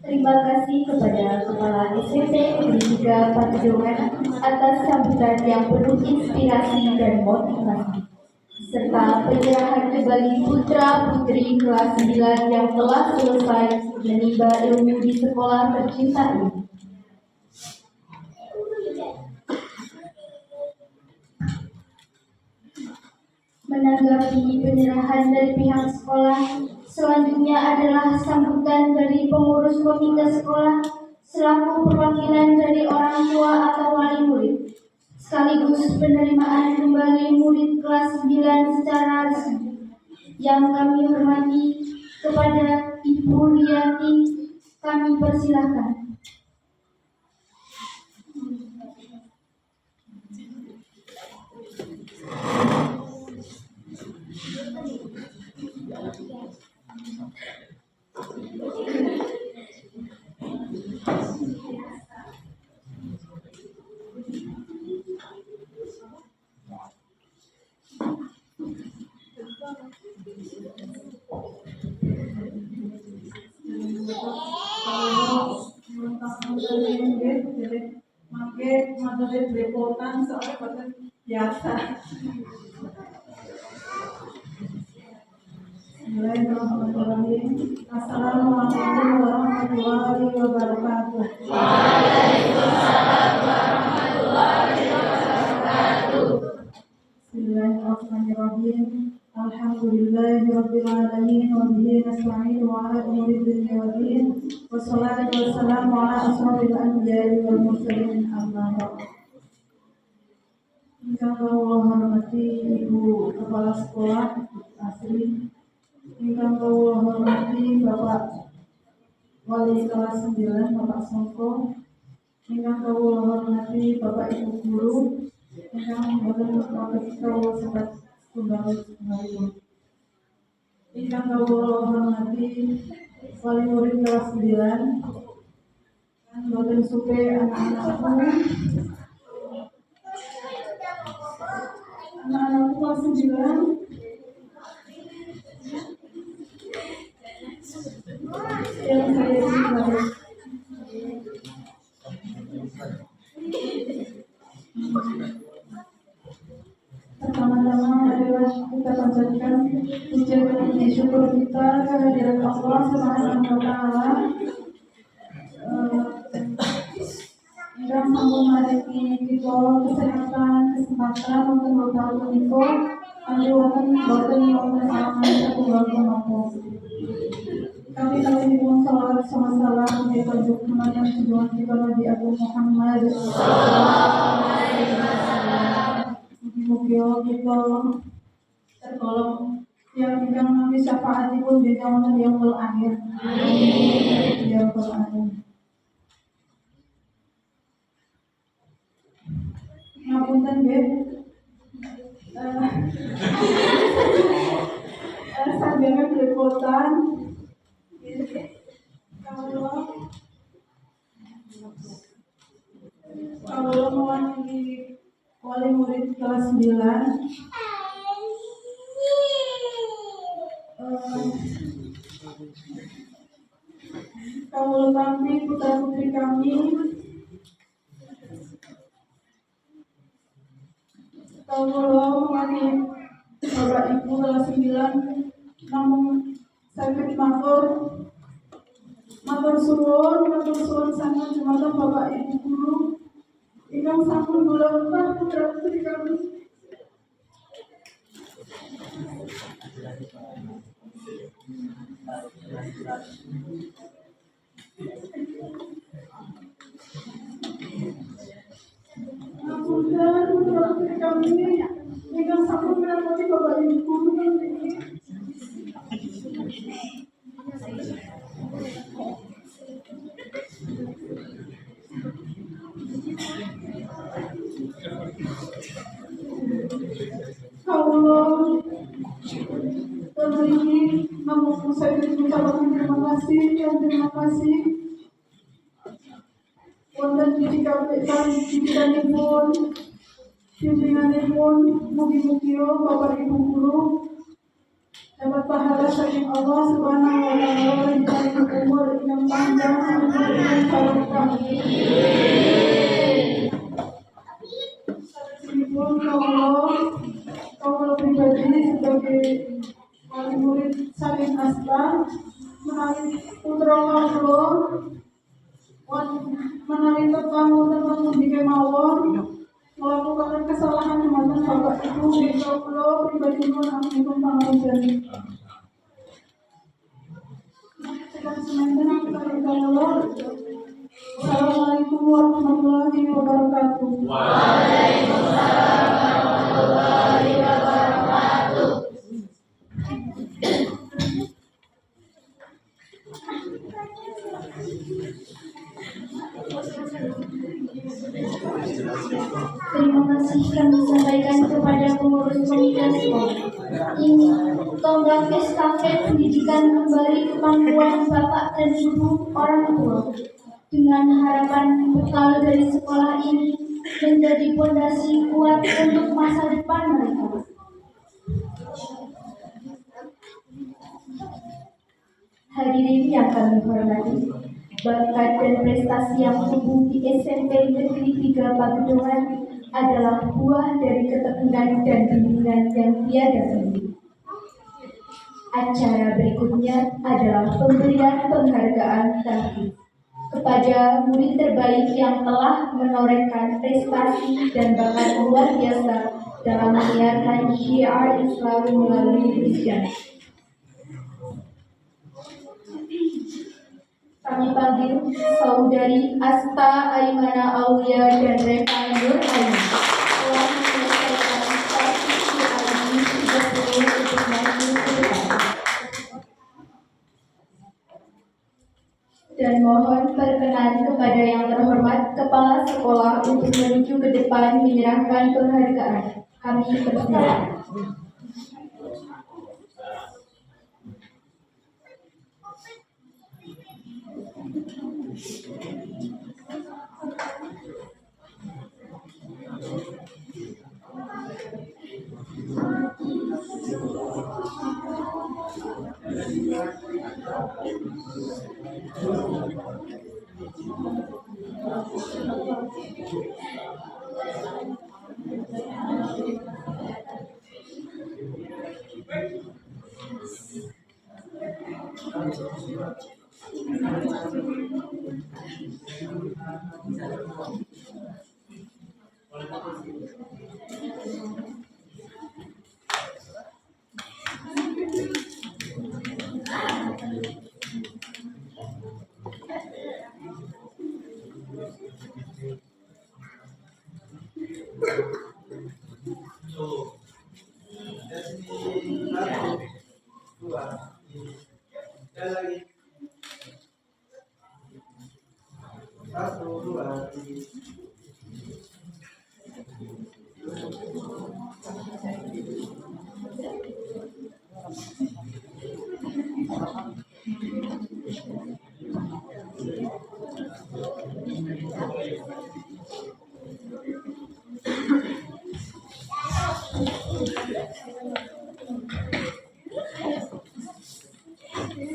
[SPEAKER 3] Terima kasih kepada Kepala SMP Negeri 3 Pakedongan atas sambutan yang penuh inspirasi dan motivasi, serta penyerahan kembali putra-putri kelas 9 yang telah selesai menimba ilmu di sekolah tercinta ini. Menanggapi penyerahan dari pihak sekolah, selanjutnya adalah sambutan dari pengurus komite sekolah selaku perwakilan dari orang tua atau wali murid, sekaligus penerimaan kembali murid kelas 9 secara resmi. Yang kami hormati, kepada Ibu Riati kami persilahkan.
[SPEAKER 5] Maksudnya belepotan soalnya biasa. Bismillahirrahmanirrahim. Assalamualaikum warahmatullahi wabarakatuh.
[SPEAKER 2] Waalaikumsalam warahmatullahi wabarakatuh.
[SPEAKER 5] Bismillahirrahmanirrahim. Alhamdulillahirabbil alamin wa bihi nasta'in wa ala umuri dunya wa din. Wassalatu wassalamu ala asrofil anbiya'i wal mursalin, amma ba'd. Ingkang kawula hormati Ibu Kepala Sekolah Asri, ingkang kawula hormati Bapak Wali kelas 9 Bapak Songko, ingkang kawula hormati Bapak Ibu guru, ingkang boten saged kawula sebat setunggal-setunggalipun. Ingkang kawula hormati wali murid kelas 9, dan boten supe anak-anakku kelas 9 yang saya cintai. Pertama-tama adalah kita panjatkan puja dan puji syukur kita kehadirat Allah Subhanahu wa Ta'ala yang mengajarkan kita kesehatan, kesempatan untuk bertahan menikah, kami akan boten aman setunggal kemampuan. Kami pun salawat sama salam di pojok kemana tujuan kita Nabi Agung Muhammad. Mugi-mugi kita tergolong yang ingkang nami syafaatipun di zaman yang akhir. Amin. Ya Rabbal Alamin. Ngapunten nggih. Sajengan belepotan. Kalau mewakili wali murid kelas 9, kalau kami putra putri kami, kalau mewakili Bapak Ibu kelas 9, namun sakit matur suwun sangat jumateng Bapak Ibu guru ingkang sampun golongan putra putri kami. Ngapunten putra putri kami ingkang sampun ngramoti Bapak Ibu guru niki. Kalau ini namun saya mengucapkan terima kasih wonten didikanipun bimbinganipun mugi-mugi Bapak Ibu guru dapat pahala saking Allah Subhanahu wa Ta'ala diberi umur yang panjang umur yang barokah. Meskipun kalau pribadi sebagai wali murid saking asal menawi putra kawula menawi tetamu jika mawon melakukan kesalahan dumateng Bapak Ibu kawula pribadi pun ampun pangapunten. Assalamualaikum warahmatullahi wabarakatuh.
[SPEAKER 2] Waalaikumsalam warahmatullahi wabarakatuh.
[SPEAKER 1] Terima kasih kami sampaikan kepada pengurus panitia sekolah. Ini tonggak estafet pendidikan kembali ke pangkuan Bapak dan Ibu orang tua. Dengan harapan bekal dari sekolah ini menjadi fondasi kuat untuk masa depan mereka.
[SPEAKER 3] Hadirin yang kami hormati, bakat dan prestasi yang tumbuh di SMP Negeri 3 Pagedoan adalah buah dari ketekunan dan bimbingan yang tiada tanding. Acara berikutnya adalah pemberian penghargaan terakhir kepada murid terbaik yang telah menorehkan prestasi dan bakat luar biasa dalam menyiarkan syiar Islam melalui tulisan. Kami panggil Saudari Asta Aimana Aulia dan Reva Nur Aini telah menyelesaikan berkenan kepada yang terhormat Kepala Sekolah untuk menuju ke depan menyerahkan penghargaan. Kami persilakan.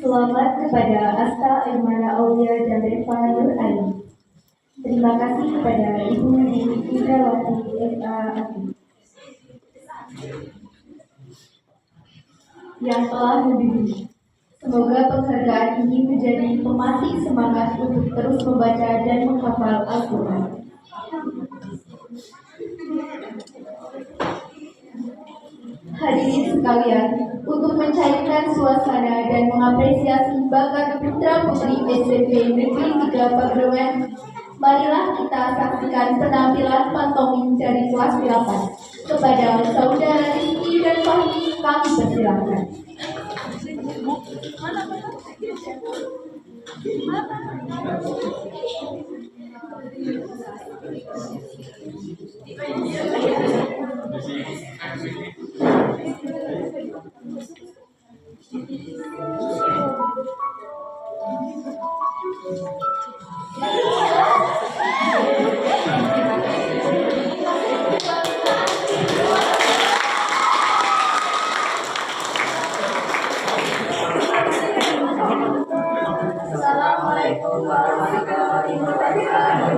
[SPEAKER 3] Selamat kepada Asta Aymara Aulia dan Reva Nur Ali. Terima kasih kepada Ibu Dewi Indrawati SAAT yang telah membimbing. Semoga penghargaan ini menjadi pemantik semangat untuk terus membaca dan menghafal Al-Quran. Hadirin sekalian, untuk mencairkan suasana dan mengapresiasi bakat putra-putri SMP Negeri 3 Pagrawen, marilah kita saksikan penampilan pantomim dari kelas 8. Kepada saudara Rizky dan Fahmi, kami persilakan.
[SPEAKER 2] Assalamualaikum warahmatullahi wabarakatuh.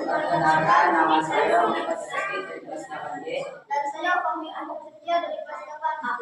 [SPEAKER 2] Perkenalkan, nama saya Muhammad Syafiq dari kelas 8B.
[SPEAKER 1] Dan saya Fahmi Ahmad Setia dari kelas 8A.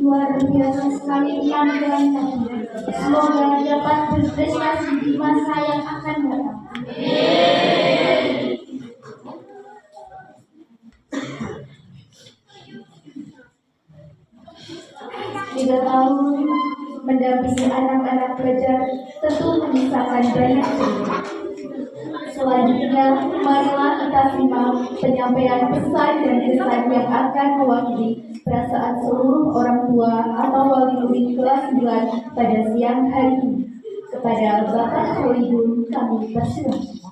[SPEAKER 1] luar biasa sekali penampilan tadi. Semoga dapat berprestasi di masa yang akan datang. Tiga tahun mendampingi anak-anak pelajar tentu menyisakan banyak cerita. Selanjutnya, marilah kita simak penyampaian pesan dan kesan yang akan mewakili perasaan seluruh orang tua atau wali murid kelas 9 pada siang hari ini. Kepada Bapak Khalidun kami persilakan.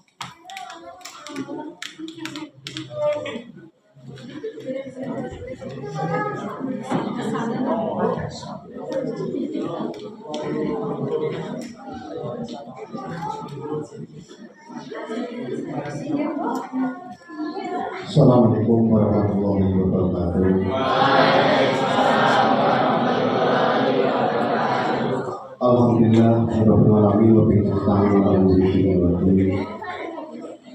[SPEAKER 6] Assalamualaikum warahmatullahi wabarakatuh. Alhamdulillah, rabbil alamin wa bihi nasta'in ala umuri wa dini.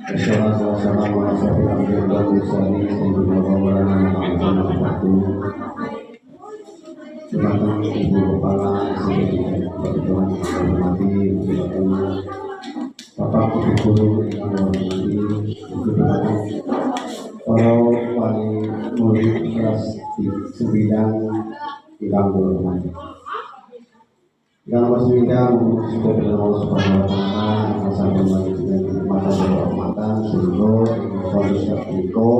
[SPEAKER 6] Wassalatu wassalamu ala asyrofil anbiya'i wal mursalin sayyidina wa maulana Muhammadin Teman-teman ibu kepala Kebetulan hormati Bapak Ibu Guru yang hormati para wali murid kelas 9 yang hormati. Yang bersedia sudah dengan Allah Subhanahu Wa Taala yang sampai dengan mata berhormatan seluruh kondisi Afrika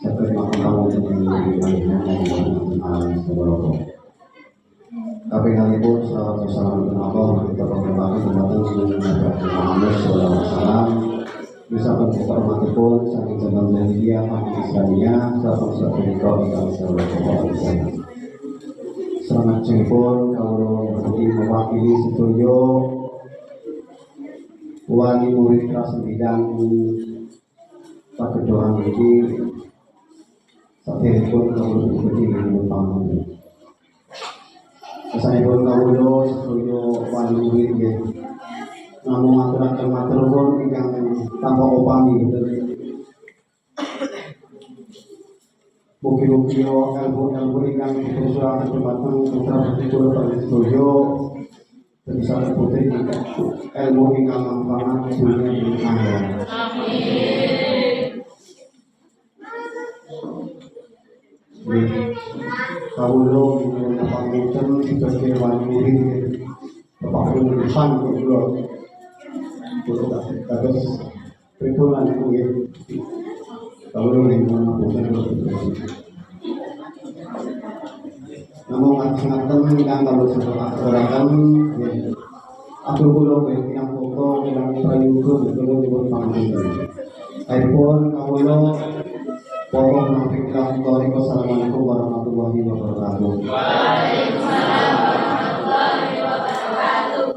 [SPEAKER 6] seperti makam tapi kali pun salam Allah kita berkembang kembali dengan Muhammad SAW bisa berhormati pun saking jalan jahiliyah kami Islamiyah salam Afrika yang sallallahu Selamat jempol kalau berdiri mewakili setuju wali murid kelas 9 pada doa ini saat pun kalau berdiri membangun. Kesannya pun kalau setuju wali murid ya, namun aturan pun yang tanpa upami betul. Bukti-bukti ilmu yang dipersoalkan tempatnya putra putri pada studio bisa putri ilmu yang manfaat dunia di akhirat. Kaulo yang panggilkan sebagai wali murid bapak murid depan kedua terus perikulan itu kalau yang bukan namun sangat teman yang kalau setelah gerakan aku belum yang foto yang prayoga belum dibuat panggilan iPhone kalau pokok nanti kita Assalamualaikum warahmatullahi wabarakatuh. Waalaikumsalam warahmatullahi wabarakatuh.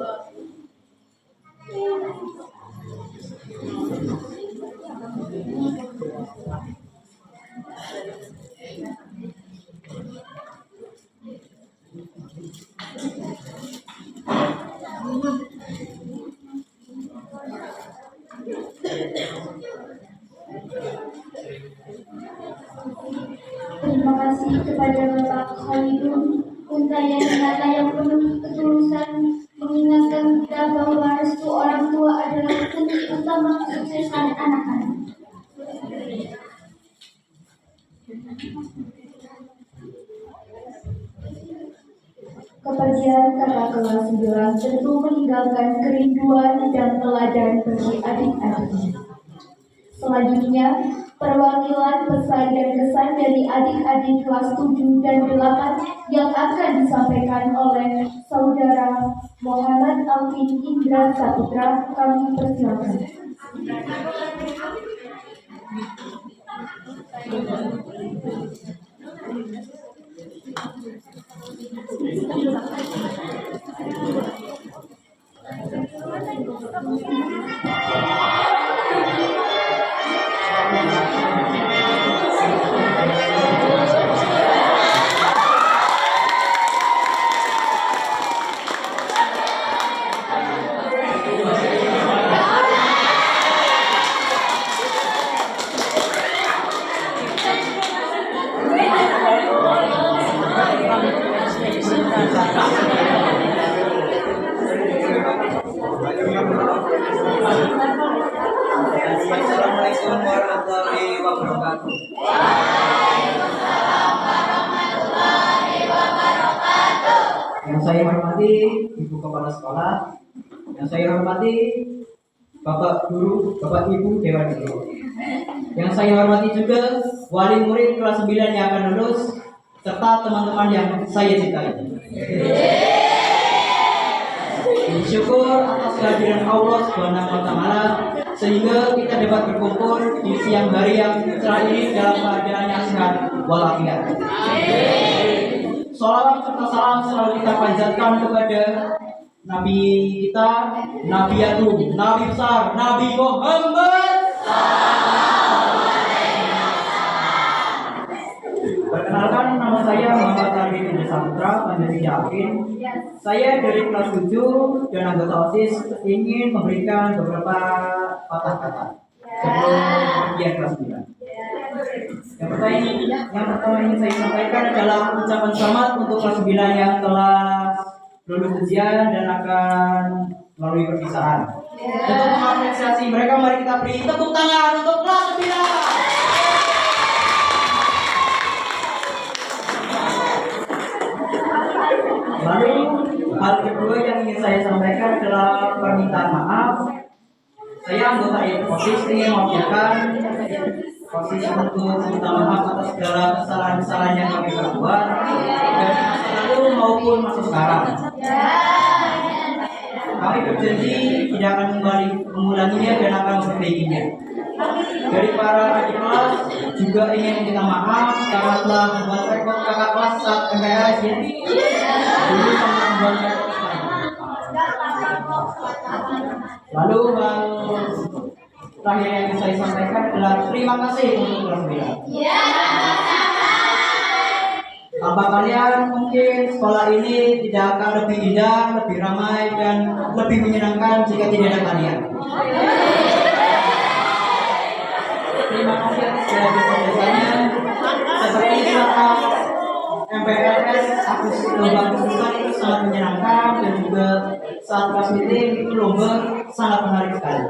[SPEAKER 1] Terima kasih kepada Bapak Khalidun untayan kata yang penuh ketulusan mengingatkan kita bahwa restu orang tua adalah kunci utama kesuksesan anak-anak. Kepergian kakak kelas 9 tentu meninggalkan kerinduan dan teladan bagi adik-adiknya. Selanjutnya, perwakilan pesan dan kesan dari adik-adik kelas 7 dan 8 yang akan disampaikan oleh Saudara Muhammad Alvin Indra Saputra kami persilakan.
[SPEAKER 4] Yang saya hormati Ibu Kepala Sekolah, yang saya hormati Bapak Guru, Bapak Ibu Dewan Guru. Yang saya hormati juga wali murid kelas 9 yang akan lulus serta teman-teman yang saya cintai. Bersyukur atas kehadiran Allah Subhanahu wa Ta'ala sehingga kita dapat berkumpul di siang hari yang cerah ini dalam keadaan yang sehat walafiat. Salawat serta salam selalu kita panjatkan kepada Nabi kita, Nabi Agung, Nabi besar, Nabi Muhammad. Perkenalkan, nama saya Muhammad Arif Saputra Panjati Yakin. Saya dari kelas 7 dan anggota OSIS ingin memberikan beberapa patah kata sebelum kemudian kelas 9. Yang pertama ingin saya sampaikan adalah ucapan selamat untuk kelas 9 yang telah lulus ujian dan akan melalui perpisahan. Untuk mengapresiasi mereka, mari kita beri tepuk tangan untuk kelas 9. Lalu hal kedua yang ingin saya sampaikan adalah permintaan maaf. Saya anggota OSIS ingin mewakilkan OSIS untuk minta maaf atas segala kesalahan-kesalahan yang kami perbuat dari masa lalu maupun masa sekarang. Kami berjanji tidak akan kembali mengulanginya dan akan memperbaikinya. Dari para adik kelas juga ingin meminta maaf karena telah membuat rekod kakak kelas saat MPLS ya. Dulu sangat membuat rekod sekali. Lalu hal terakhir yang saya sampaikan adalah terima kasih untuk kelas 9. Tanpa kalian mungkin sekolah ini tidak akan lebih indah, lebih ramai dan lebih menyenangkan jika tidak ada kalian. Terima kasih atas segala jasa-jasanya. Seperti saat MPLS, aku lomba kesusahan itu sangat menyenangkan dan juga saat kelas meeting itu lomba sangat menarik sekali.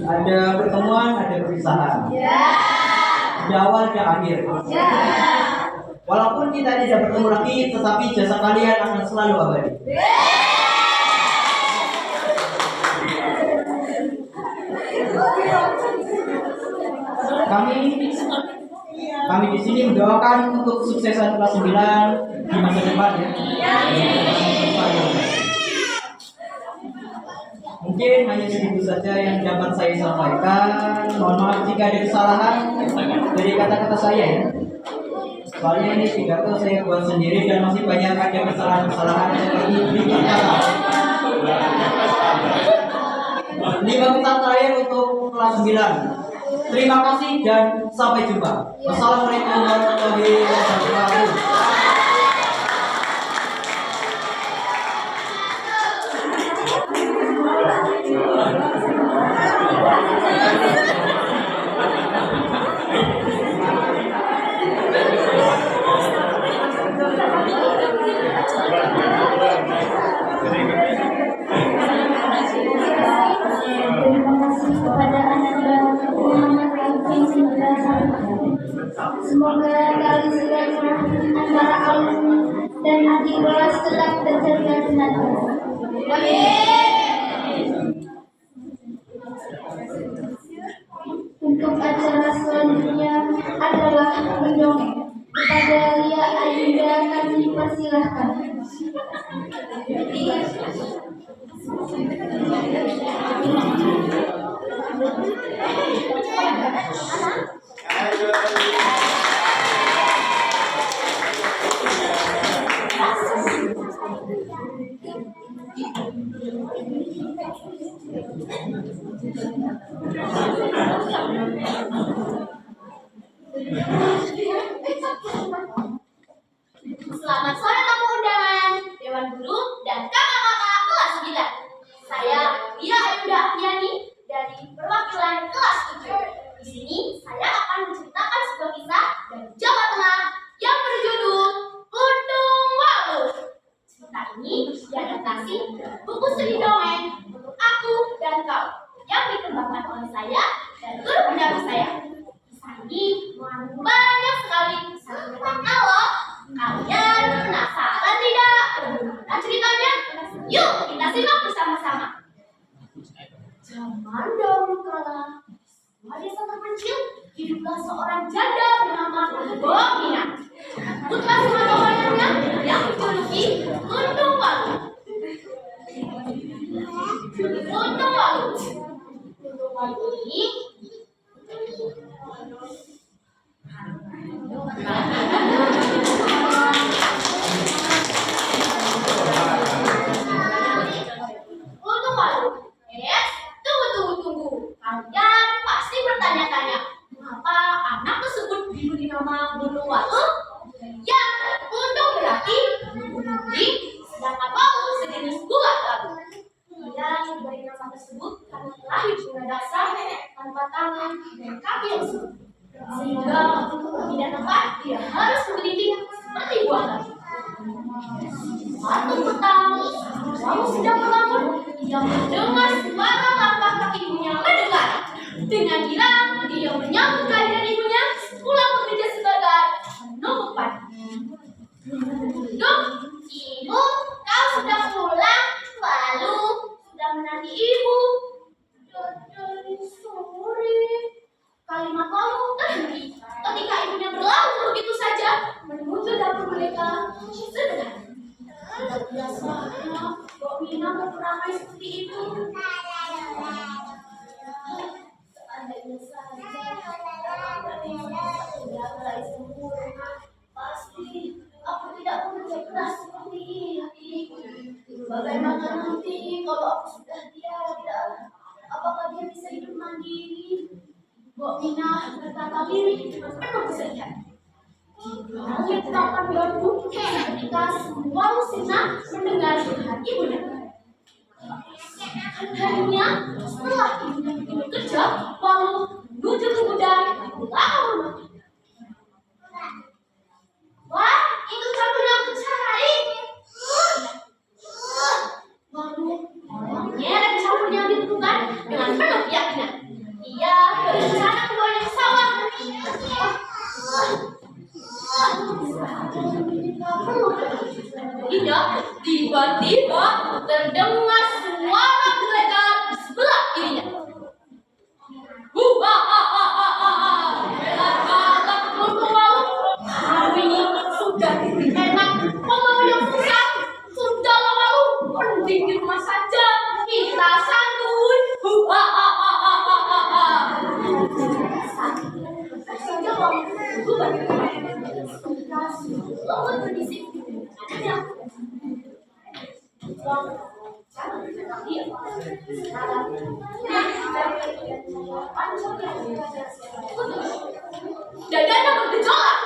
[SPEAKER 4] Ada pertemuan, ada perpisahan. Ada awal, ada akhir. Walaupun kita tidak bertemu lagi, tetapi jasa kalian akan selalu abadi. Kami di sini mendoakan untuk kesuksesan kelas 9 di masa depan ya. Mungkin hanya segitu saja yang dapat saya sampaikan. Mohon maaf jika ada kesalahan dari kata-kata saya ya. Soalnya ini pidato saya buat sendiri dan masih banyak ada kesalahan-kesalahan seperti 5 kata. 5 kata terakhir untuk kelas 9. Terima kasih dan sampai jumpa. Wassalamualaikum warahmatullahi wabarakatuh.
[SPEAKER 1] Terima kasih kepada Anda Muhammad Arif Semoga kali selanjutnya antara alumni dan adik kelas tetap terjaga dengan baik. Untuk acara selanjutnya adalah mendongeng. Kepada Lia Ayunda kami persilahkan.
[SPEAKER 7] Selamat sore tamu undangan, Dewan Guru dan kakak-kakak kelas 9. Saya Lia Ayunda Afiani dari perwakilan kelas 7. Di sini saya akan menceritakan sebuah kisah dari Jawa Tengah yang berjudul Untung Walu. Cerita ini diadaptasi buku seni dongeng Untuk Aku dan Kau yang dikembangkan oleh saya dan guru pendamping saya. Kisah ini mengandung banyak sekali pesan tentang Allah hiduplah seorang janda bernama Bomina. Putra sematawayangnya yang dijuluki Untung Walu. Untung Walu ini Untung Walu. Tunggu. Kalian pasti bertanya-tanya, mengapa anak tersebut diberi nama Untung Walu? Ya, untung berarti gunung, sedangkan walu sejenis bunga lalu. Ia diberi nama tersebut karena lahir pada dasar tanpa tangan dan kaki yang sempit. Sehingga untuk tidak tepat, dia harus berlinding seperti buah lalu. Suatu petang, walu sedang melamun, ia mendengar suara langkah kaki ibunya mendekat. Dengan girang, dia menyambut kehadiran ibunya pulang bekerja sebagai penunggu padi. Duk, ibu, kau sudah pulang, lalu sudah menanti ibu. Dari sore, kalimat walu terhenti ketika ibunya berlalu begitu saja menuju dapur mereka. Sebenarnya, tidak biasanya Bomina berperangai seperti itu. Seandainya saja tidak mulai sempurna, pasti aku tidak bekerja keras seperti ini. Bagaimana nanti kalau aku sudah tiada? Apakah dia bisa hidup mandiri? Bomina berkata lirik dengan penuh kesedihan. Langit akan berlaku ketika semua musina mendengar curhat ibunya. Harinya setelah ibunya begitu kerja, walu menuju ke gudang di belakang rumah. Wah, itu cabul yang aku cari. Walu menyeret cabul yang ditemukan dengan penuh keyakinan. Ia berencana membawanya ke sawah. Tiba-tiba terdengar suara gelegar di sebelah kirinya. Hebat banget Untung Walu. Hari ini sudah diberi enak, mau yang susah. Sudahlah Walu, mending di rumah saja. Kita santuy. Sehingga Walu berubah. Lalu berbisik. Dadanya bergejolak.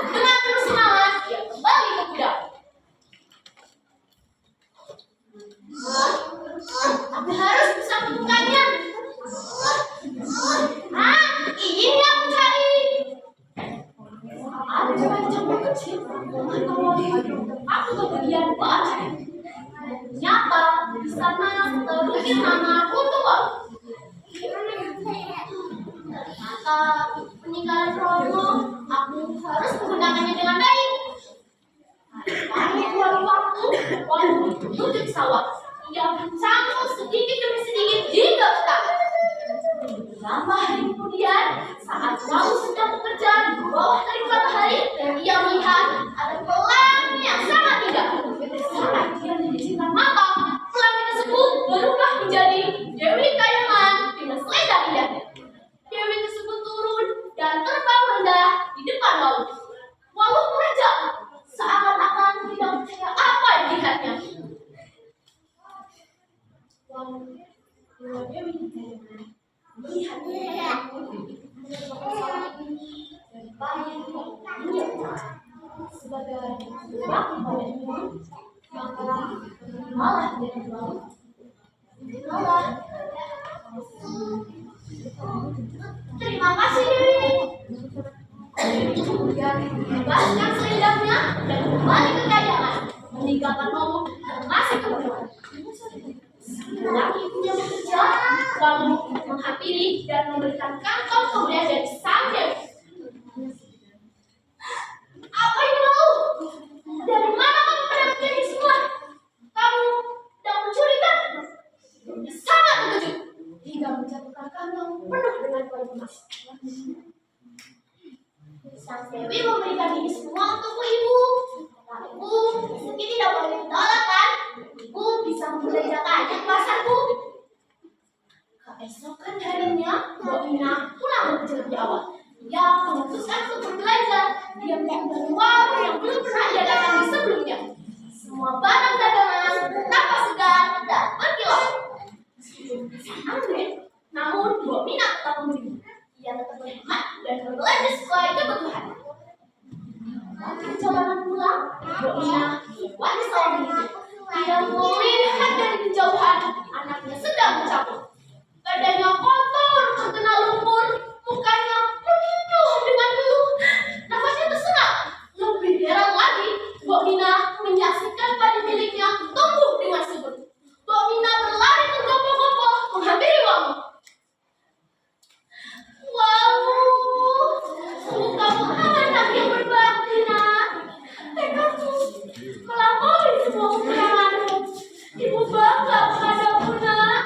[SPEAKER 7] Dengan penuh semangat, dia kembali ke gudang. Aku harus bisa menemukannya. Ini yang aku cari. Ada macam kecil. Aku kemudian baca. Ternyata di sana terukir nama Untung Walu. Ternyata peninggalan Romo, aku harus menggunakannya dengan baik. Lalu beberapa waktu, Walu menuju ke sawah. Ia mencangkul sedikit demi sedikit hingga petang. Beberapa hari kemudian, saat Walu sedang bekerja di bawah terik matahari, ia melihat ada pelangi yang sangat indah. Saat dia menjijikkan mata, pelangi tersebut berubah menjadi Dewi Kayangan dengan selendang indahnya. Dewi tersebut turun dan terbang rendah di depan Walu. Walu mengejar, seakan-akan tidak percaya apa yang dilihatnya. Walu Dewi Kayangan melihatnya dari pagi hingga sebagai bakti padanya, maka malah dengan Walu malah. Terima kasih Dewi. Kemudian membebaskan selendangnya dan kembali ke kayangan, meninggalkan Walu yang masih kebetulan. Setelah ibunya bekerja, Walu menghampiri dan memberikan kantong pemberian dari sang Dewi. Apa ini Walu? Dari mana kamu mendapatkan ini semua? Kamu sedang mencuri kan? Sangat terkejut hingga menjatuhkan kantong penuh dengan koin emas. Sang Dewi memberikan ini semua untukku, Ibu. Kata Ibu, rezeki tidak boleh ditolak kan? Ibu bisa membelanjakannya ke pasarku. Keesokan harinya, Mbok Mina pulang bekerja lebih awal. Ia memutuskan untuk berbelanja. Dia mendatangi warung yang belum pernah ia datangi sebelumnya. Semua barang dagangan tanpa segan dan berkilau. Aneh, namun Mbok Mina tetap membeli. Ia tetap berhemat dan berbelanja sesuai kebutuhan. Pada perjalanan pulang, Mbok Mina lewat di sawah itu. Ia melihat dari kejauhan anaknya sedang mencabut. Badannya kotor, terkena lumpur, mukanya penuh dengan debu, nafasnya tersengal. Lebih heran lagi, Mbok Mina menyaksikan padi miliknya tumbuh dengan subur. Mbok Mina berlari tergopoh-gopoh menghampiri warung. Wow, kamu anak yang berbakti, Nak. Tekadmu melampaui semua kekuranganmu. Ibu bangga padamu, Nak.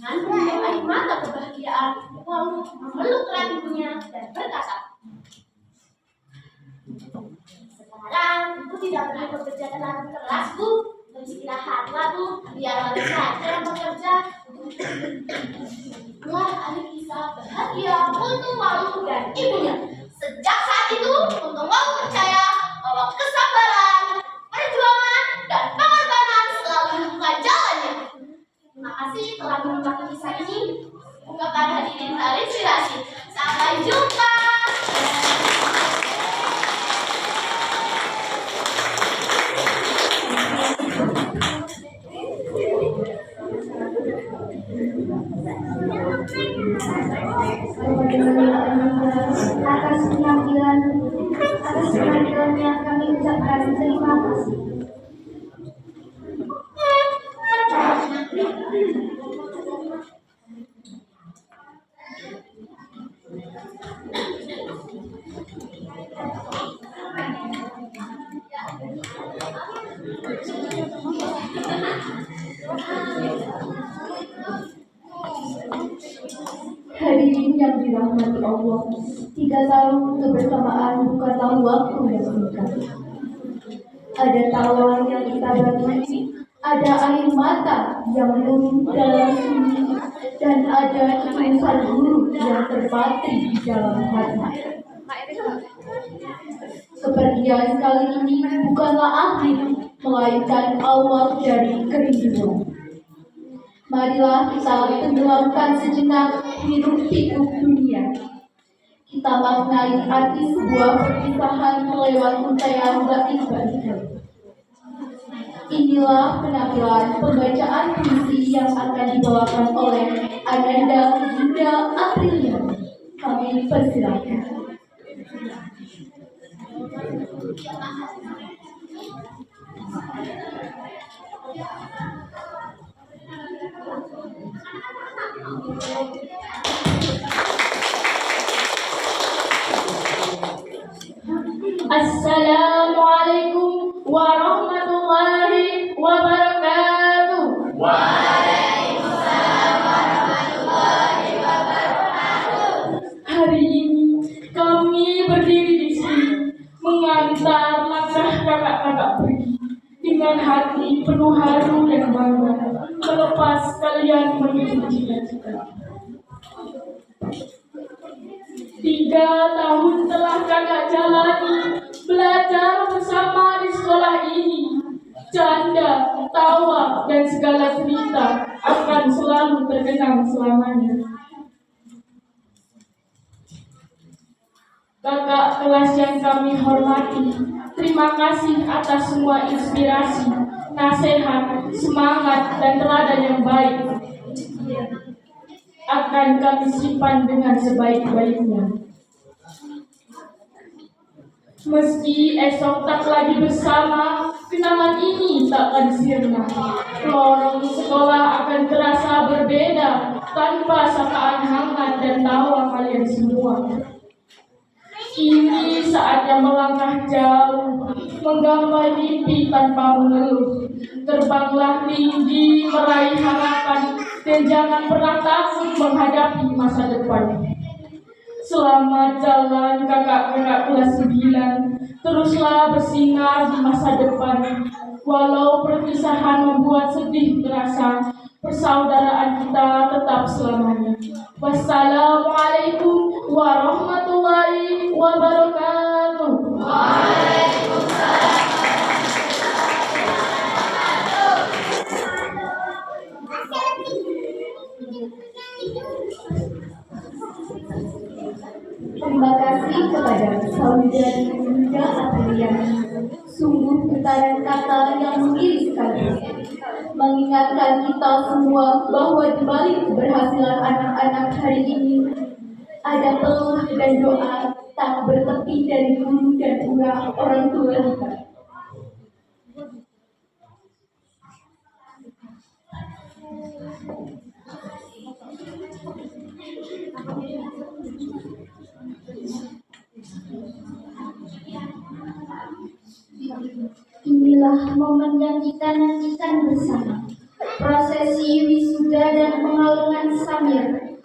[SPEAKER 7] Dengan membuang air mata kebahagiaan, lalu memeluk erat ibunya dan berkata, sekarang ibu tidak perlu bekerja terlalu keras, Bu. Beristirahatlah, Bu. Biar oleh saja yang bekerja. Itulah hari kisah bahagia Untung Walu dan ibunya. Sejak saat itu, Untung Walu percaya bahwa kesabaran, perjuangan, dan pengorbanan selalu membuka jalannya. Terima kasih telah menonton kisah ini. Semoga para hadirin terinspirasi. Sampai jumpa.
[SPEAKER 3] atas penampilan yang kami ucapkan terima kasih. Hadirin yang dirahmati Allah, 3 tahun kebersamaan bukanlah waktu yang singkat. Ada tawa yang kita bagi, ada air mata yang menurun dalam sunyi, dan ada tulisan huruf yang terpatri di dalam hati. Kepergian kali ini bukanlah akhir, melainkan awal dari kerinduan. Marilah kita tenggelamkan sejenak hiruk-pikuk dunia. Kita maknai arti sebuah perpisahan melewat untaian batik-batik. Inilah penampilan pembacaan puisi yang akan dibawakan oleh Ananda Bunda Aprilia. Kami persilakan.
[SPEAKER 1] Assalamualaikum warahmatullahi wabarakatuh.
[SPEAKER 2] Waalaikumsalam warahmatullahi wabarakatuh.
[SPEAKER 1] Hari ini kami berdiri di sini mengantar langkah kakak-kakak pergi dengan hati penuh haru dan bangga melepas kalian menuju cita-cita. 3 tahun telah kakak jalani belajar bersama di sekolah ini. Canda, tawa, dan segala cerita akan selalu terkenang selamanya. Kakak kelas yang kami hormati, terima kasih atas semua inspirasi, nasihat, semangat, dan teladan yang baik. Akan kami simpan dengan sebaik-baiknya. Meski esok tak lagi bersama, kenangan ini takkan sirna. Lorong sekolah akan terasa berbeda tanpa sapaan hangat dan tawa kalian semua. Kini saatnya melangkah jauh, menggapai mimpi tanpa mengeluh. Terbanglah tinggi, meraih harapan, dan jangan pernah takut menghadapi masa depan.
[SPEAKER 8] Selamat jalan kakak-kakak kelas 9. Teruslah bersinar di masa depan. Walau perpisahan membuat sedih terasa, persaudaraan kita tetap selamanya. Wassalamualaikum warahmatullahi wabarakatuh.
[SPEAKER 3] Terima kasih kepada saudari Bunda Apriliani. Sungguh putaran kata yang mengiriskan, mengingatkan kita semua bahwa di balik keberhasilan anak-anak hari ini ada peluang dan doa tak bertepi dari guru dan orang tua kita.
[SPEAKER 1] Inilah momen yang kita nantikan bersama. Prosesi wisuda dan pengalungan samir.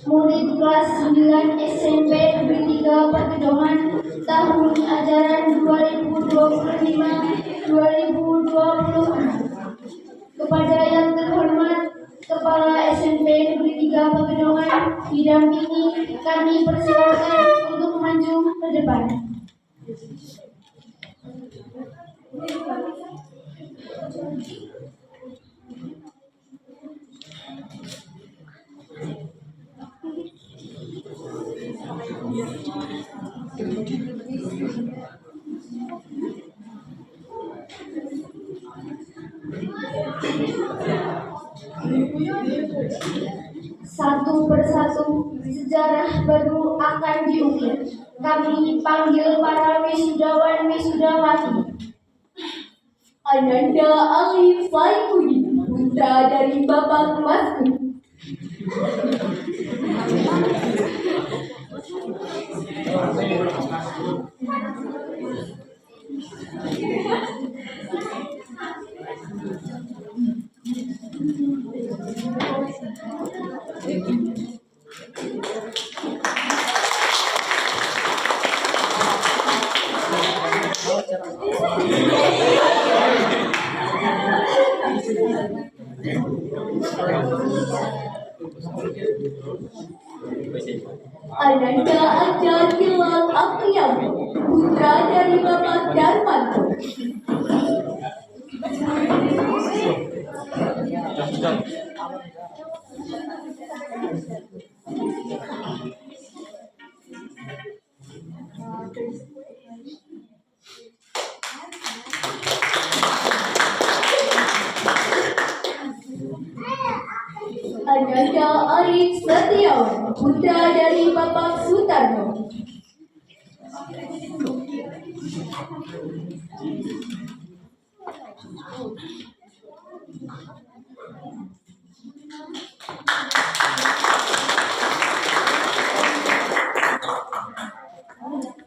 [SPEAKER 1] Murid kelas 9 SMP Negeri 3 Pekedongan tahun ajaran 2025-2026. Kepada yang terhormat Kepala SMP Negeri 3 Pekedongan didampingi, kami persilakan untuk maju ke depan. Satu persatu sejarah baru akan diukir. Kami panggil para wisudawan wisudawati.
[SPEAKER 3] Ananda Alif Saifudin, putra dari Bapak Masku. Ananda Aja Hilal Apriyam, putra dari Bapak Darmanto. Ananda Arif Setiawan, putra dari Bapak Sutarno.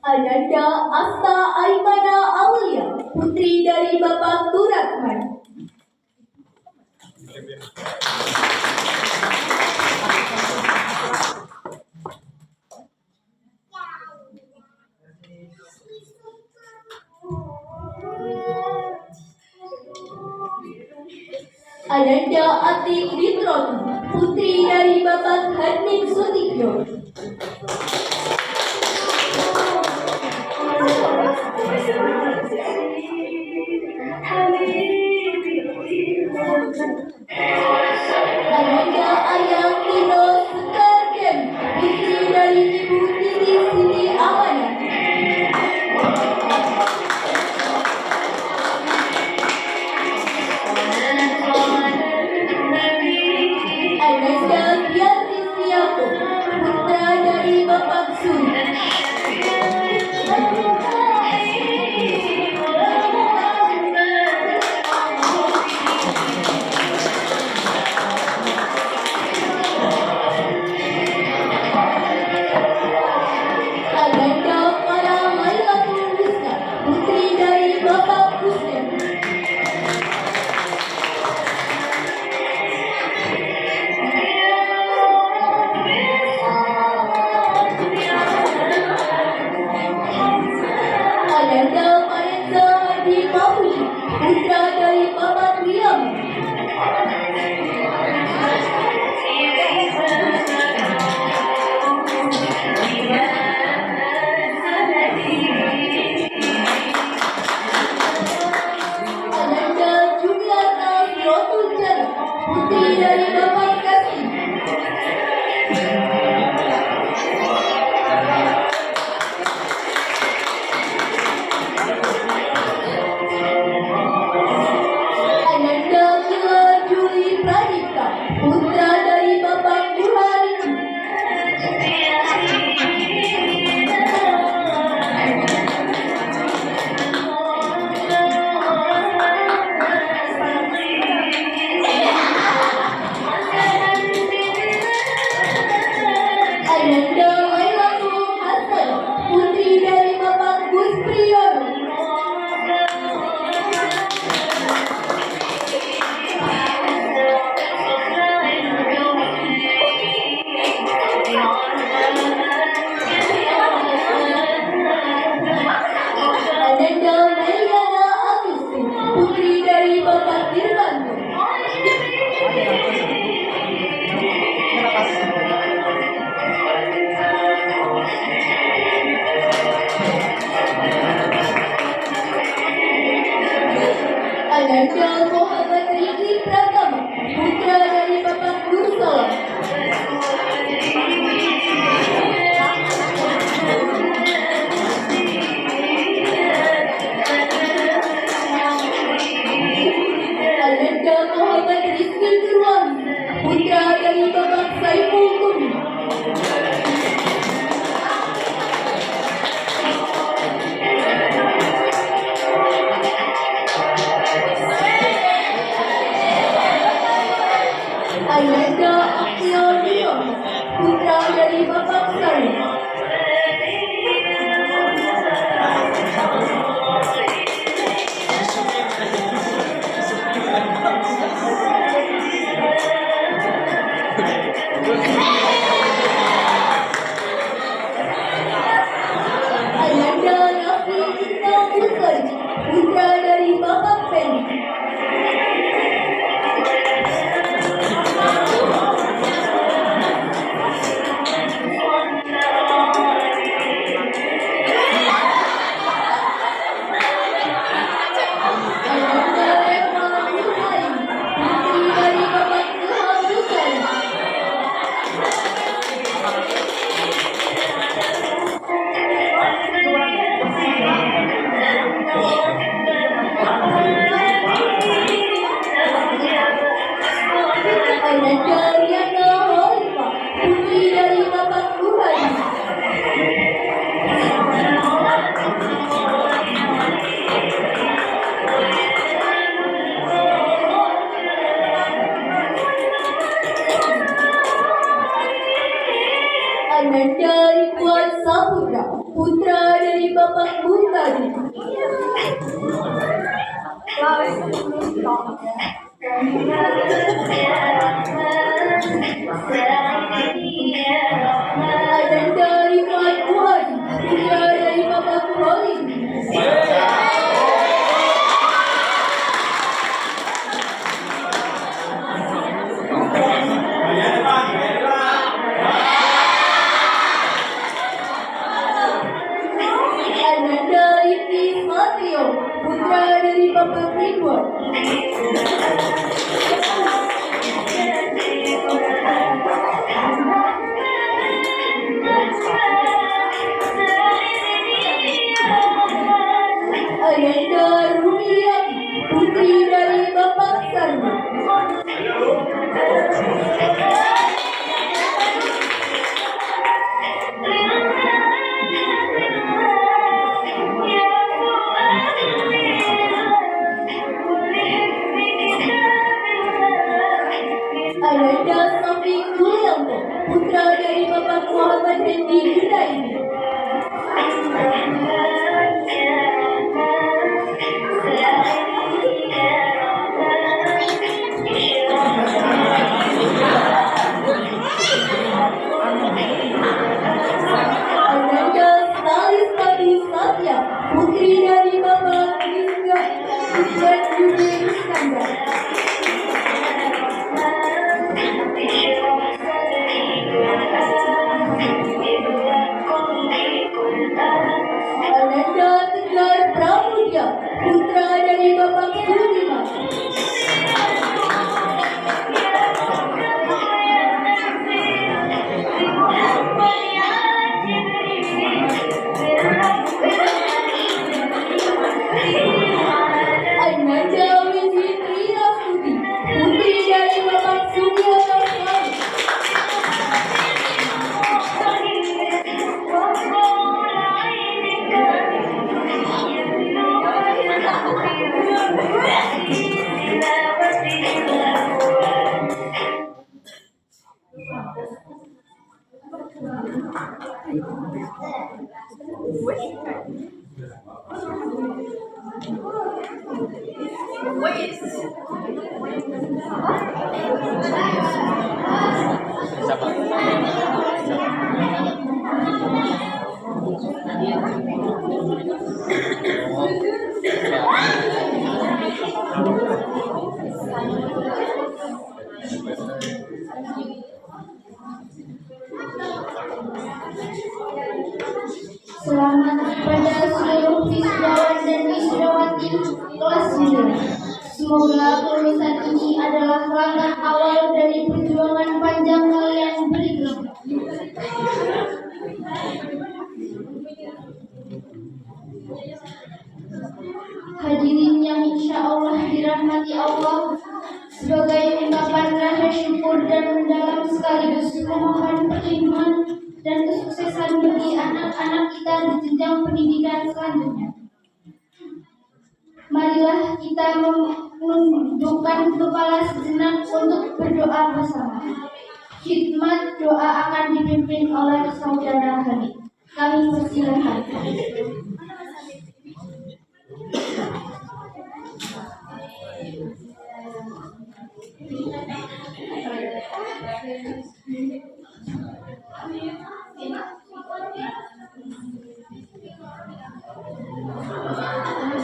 [SPEAKER 3] Ananda Asta Aimana Aulia, putri dari Bapak Turatman. Ananda Atik Witroto, putri dari Bapak Hadmin Sutikyo. Ananda Ayatino Sekarkem, putri dari Ibu Titi Siti Amanah. Ananda Beatrice Yaakob, putra dari Bapak Ananda Meliana Agustin, putri dari Bapak Dirmanto. Ananda Muhammad Riki Pratama, putra dari Bapak Nursalam. Ananda Muhammad Rizky Nurwani, putra dari Bapak Saiful Kumi. Ananda Akhionion, putra dari Bapak Sari. Ananda Nafi Inna Musari, putra dari Bapak Pendi. Ananda Rema Nurhain, putri dari Bapak Ilham Musari. Ananda Riana Holifa, putri dari Bapak Nurhain. Ananda Ridwan Saputra, putra dari Bapak Murtadi. Ananda Ridwan Muhadi, putra dari Bapak Khalid. Ananda Rifki Satrio, putra dari Bapak Ridwan. Ananda Rumiati, putri dari Bapak Sarma. Ananda Sofi Kulianto, putra dari Bapak Muhammad Hendi Junaidi. Ananda Saliswati Satya, putri dari Bapak Isra Yudi Iskandar. Ananda Tegar Pramudia, putra dari Bapak Sudiman. Ananda Wijitri Rasuti, putri dari Bapak Surya Rasmani.
[SPEAKER 2] Siapa?
[SPEAKER 1] kesuksesan bagi anak-anak kita di jenjang pendidikan selanjutnya. Marilah kita menundukkan kepala sejenak untuk berdoa bersama. Khidmat doa akan dipimpin oleh Saudara Hani. Kami persilakan.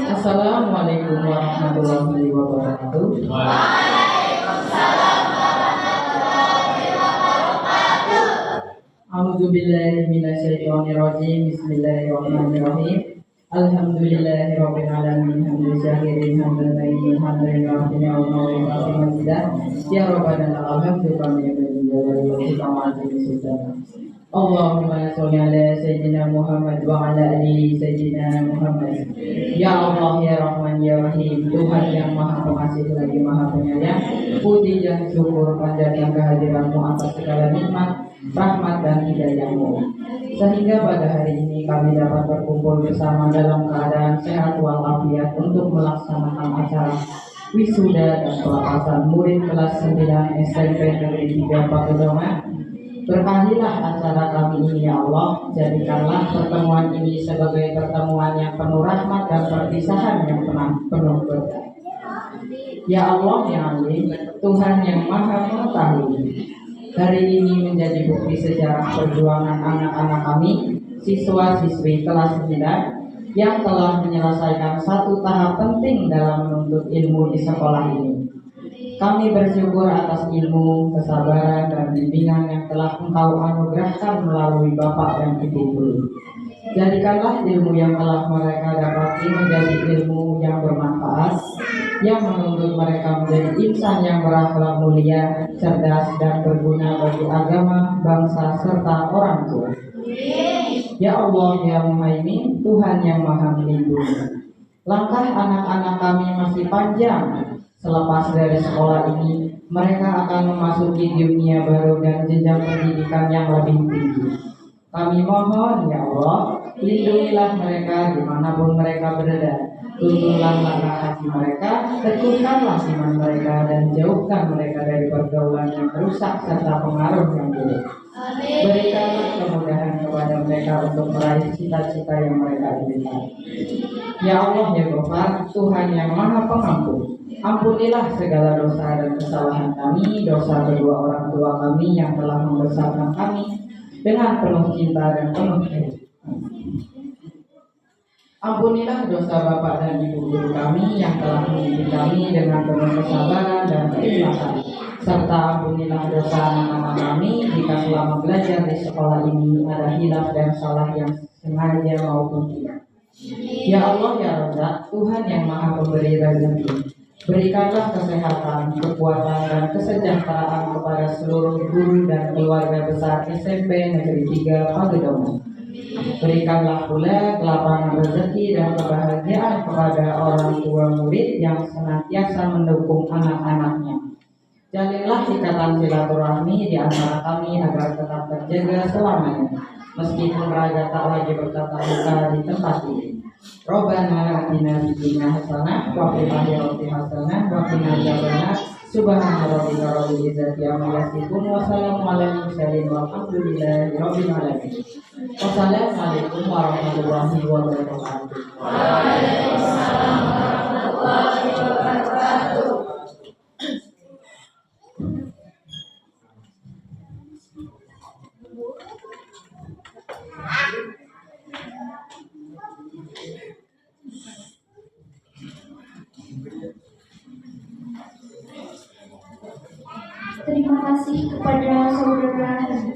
[SPEAKER 4] Assalamualaikum warahmatullahi wabarakatuh. A'udzubillahi minasyaitonirrajim. Bismillahirrahmanirrahim. Alhamdulillahirabbil alamin. Hamdan syakirin hamdan tayyiban hamdan rabbina wa mawlana majidah. Ya rabbana lakal hamdu kama yanbaghi li kamali sultanik. Allahumma sholli ala sayyidina Muhammad wa ala ali sayyidina Muhammad. Ya Allah ya Rahman ya Rahim, Tuhan yang Maha Pengasih lagi Maha Penyayang, puji dan syukur panjatkan kehadiranmu atas segala nikmat, rahmat dan hidayahmu, sehingga pada hari ini kami dapat berkumpul bersama dalam keadaan sehat walafiat untuk melaksanakan acara wisuda dan pelepasan murid kelas 9 SMP Negeri 3 Pagedangan. Berkahilah acara kami ini ya Allah, jadikanlah pertemuan ini sebagai pertemuan yang penuh rahmat dan perpisahan yang penuh berkah. Ya Allah yang alim, Tuhan yang maha mengetahui, hari ini menjadi bukti sejarah perjuangan anak-anak kami, siswa-siswi kelas 9 yang telah menyelesaikan satu tahap penting dalam menuntut ilmu di sekolah ini. Kami bersyukur atas ilmu, kesabaran, dan bimbingan yang telah Engkau anugerahkan melalui Bapak dan Ibu guru. Jadikanlah ilmu yang telah mereka dapati menjadi ilmu yang bermanfaat, yang menuntut mereka menjadi insan yang berakhlak mulia, cerdas, dan berguna bagi agama, bangsa, serta orang tua. Ya Allah ya Muhaimin, Tuhan yang maha melindungi. Langkah anak-anak kami masih panjang. Selepas dari sekolah ini, mereka akan memasuki dunia baru dan jenjang pendidikan yang lebih tinggi. Kami mohon ya Allah, lindungilah mereka dimanapun mereka berada. Tuntunlah langkah hati mereka, teguhkanlah iman mereka, dan jauhkan mereka dari pergaulan yang rusak serta pengaruh yang buruk. Berikanlah kemudahan kepada mereka untuk meraih cita-cita yang mereka inginkan. Ya Allah ya Ghaffar, Tuhan yang maha pengampun, ampunilah segala dosa dan kesalahan kami, dosa kedua orang tua kami yang telah membesarkan kami dengan penuh cinta dan penuh kasih. Ampunilah dosa Bapak dan Ibu guru kami yang telah mendidik kami dengan penuh kesabaran dan keikhlasan, serta ampunilah dosa anak-anak kami jika selama belajar di sekolah ini ada hilaf dan salah yang sengaja maupun tidak. Ya Allah ya Razzaq, Tuhan yang maha pemberi rezeki, berikanlah kesehatan, kekuatan, dan kesejahteraan kepada seluruh guru dan keluarga besar SMP Negeri 3 Pagedangan. Berikanlah pula kelapangan rezeki dan kebahagiaan kepada orang tua murid yang senantiasa mendukung anak-anaknya. Jalinlah ikatan silaturahmi di antara kami agar tetap terjaga selamanya, meskipun raga tak lagi bertatap muka di tempat ini. Robbana atina fid dunya hasanah wa fil akhirati hasanah wa qina adzabannar. Subhana rabbika rabbil izzati amma yasifun wa salamun alal mursalin walhamdulillahi rabbil alamin. Wassalamualaikum warahmatullahi wabarakatuh.
[SPEAKER 7] Waalaikumsalam warahmatullahi wabarakatuh.
[SPEAKER 1] Terima kasih kepada Saudara Hani.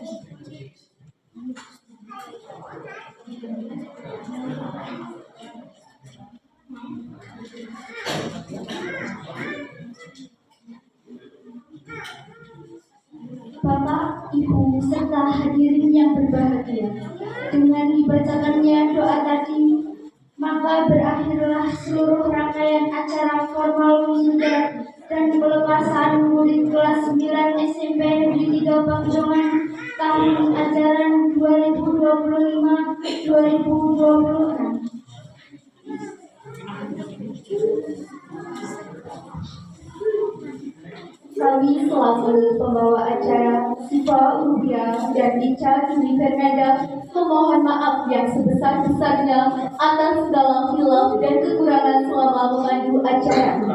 [SPEAKER 1] Bapak, Ibu, serta hadirin yang berbahagia, dengan dibacakannya doa tadi, maka berakhirlah seluruh rangkaian acara formal wisuda dan pelepasan murid kelas 9 SMP Negeri 3 Pagedangan tahun ajaran 2021-2022. 2025-2026.
[SPEAKER 3] Kami selaku pembawa acara Siva Rubia dan Ica Juli Fernanda memohon maaf yang sebesar-besarnya atas segala hilaf dan kekurangan selama memandu acara ini.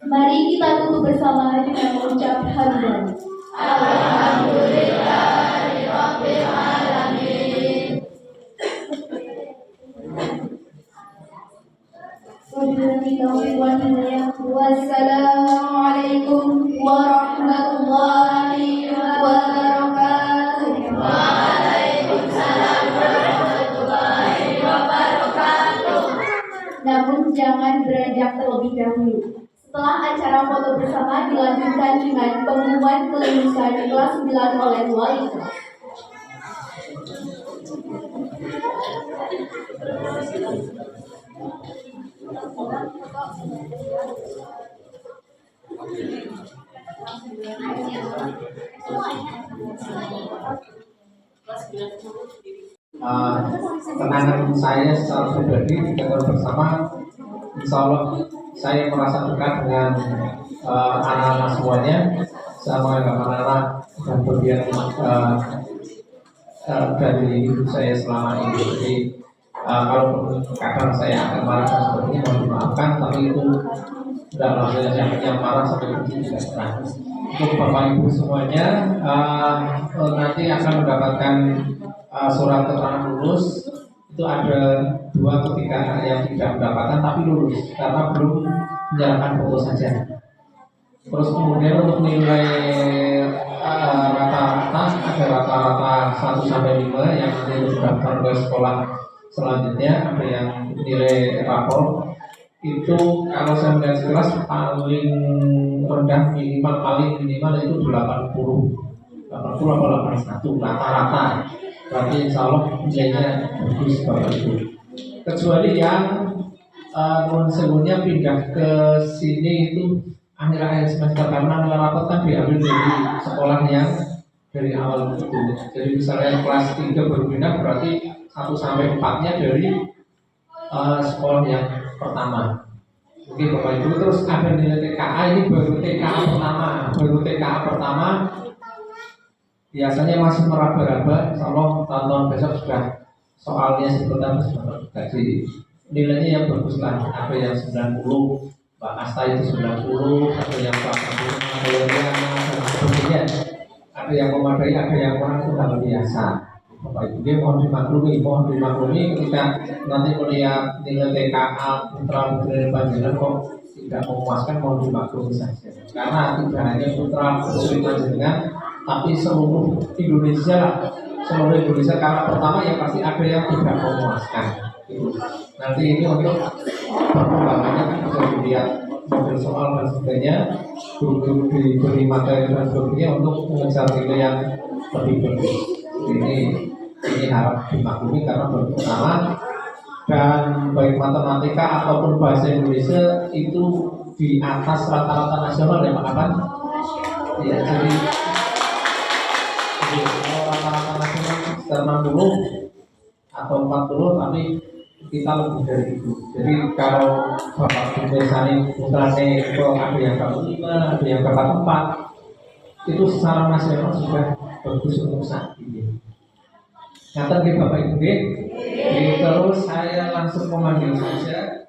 [SPEAKER 3] Mari kita tutup bersama dengan mengucap hamdalah. Alhamdulillahirabbil alamin. Wassalamualaikum warahmatullahi wabarakatuh. Waalaikumsalam warahmatullahi wabarakatuh. Namun jangan beranjak terlebih dahulu. Setelah acara foto bersama dilanjutkan dengan pengumuman kelulusan kelas 9 oleh wali kelas.
[SPEAKER 9] Kenangan saya secara pribadi kita bersama, insya Allah saya merasa dekat dengan anak-anak semuanya, sama anak-anak dan bagian dari hidup saya selama ini. Jadi kalau kadang saya akan marah dan seperti ini, mohon dimaafkan, tapi itu tidak maksudnya yang marah sampai begini tidak pernah. Untuk Bapak Ibu semuanya, nanti akan mendapatkan surat keterangan lulus. Itu ada 2 atau 3 anak yang tidak mendapatkan tapi lulus karena belum menyerahkan foto saja. Terus kemudian untuk nilai rata-rata ada rata-rata 1 sampai 5 yang nanti terdaftar ke sekolah selanjutnya. Ada yang nilai rapor itu kalau saya melihat sekelas paling rendah paling minimal itu 80 atau 81 rata-rata. Berarti insya Allah nilainya bagus Bapak Ibu. Kecuali yang non-sewunya pindah ke sini itu akhir-akhir semester karena nilai rapot kan diambil dari sekolah yang dari awal itu. Jadi misalnya kelas 3 baru pindah berarti 1 sampai 4-nya dari sekolah yang pertama. Oke Bapak Ibu, terus ada nilai TKA, ini baru TKA pertama. Biasanya masih meraba-raba, insya Allah tahun-tahun besok sudah soalnya sebentar jadi nilainya yang bagus lah. Ada yang 90, Mbak Asta itu 90, ada yang 80, ada yang dan sebagainya. Ada yang memadai, ada yang kurang, itu hal biasa. Bapak Ibu dia mohon dimaklumi ketika nanti melihat nilai TKA putra putri panjenengan kok tidak memuaskan, mohon dimaklumi saja. Karena tidak hanya putra putri panjenengan tapi seluruh Indonesia karena pertama yang pasti ada yang tidak memuaskan gitu. Nanti ini untuk perkembangannya kan bisa dilihat model soal dan sebagainya, guru-guru diberi materi dan sebagainya untuk mengejar nilai yang lebih bagus. Ini harap dimaklumi karena baru pertama, dan baik matematika ataupun bahasa Indonesia itu di atas rata-rata nasional ya Pak Aban. Ya, jadi rata-rata nasional sekitar 60 atau 40, tapi kita lebih dari itu. Jadi kalau Bapak Ibu misalnya putranya itu ada yang dapat 5, ada yang dapat 4, itu secara nasional sudah bagus untuk saat ini. Nyata Bapak Ibu, terus saya langsung memanggil saja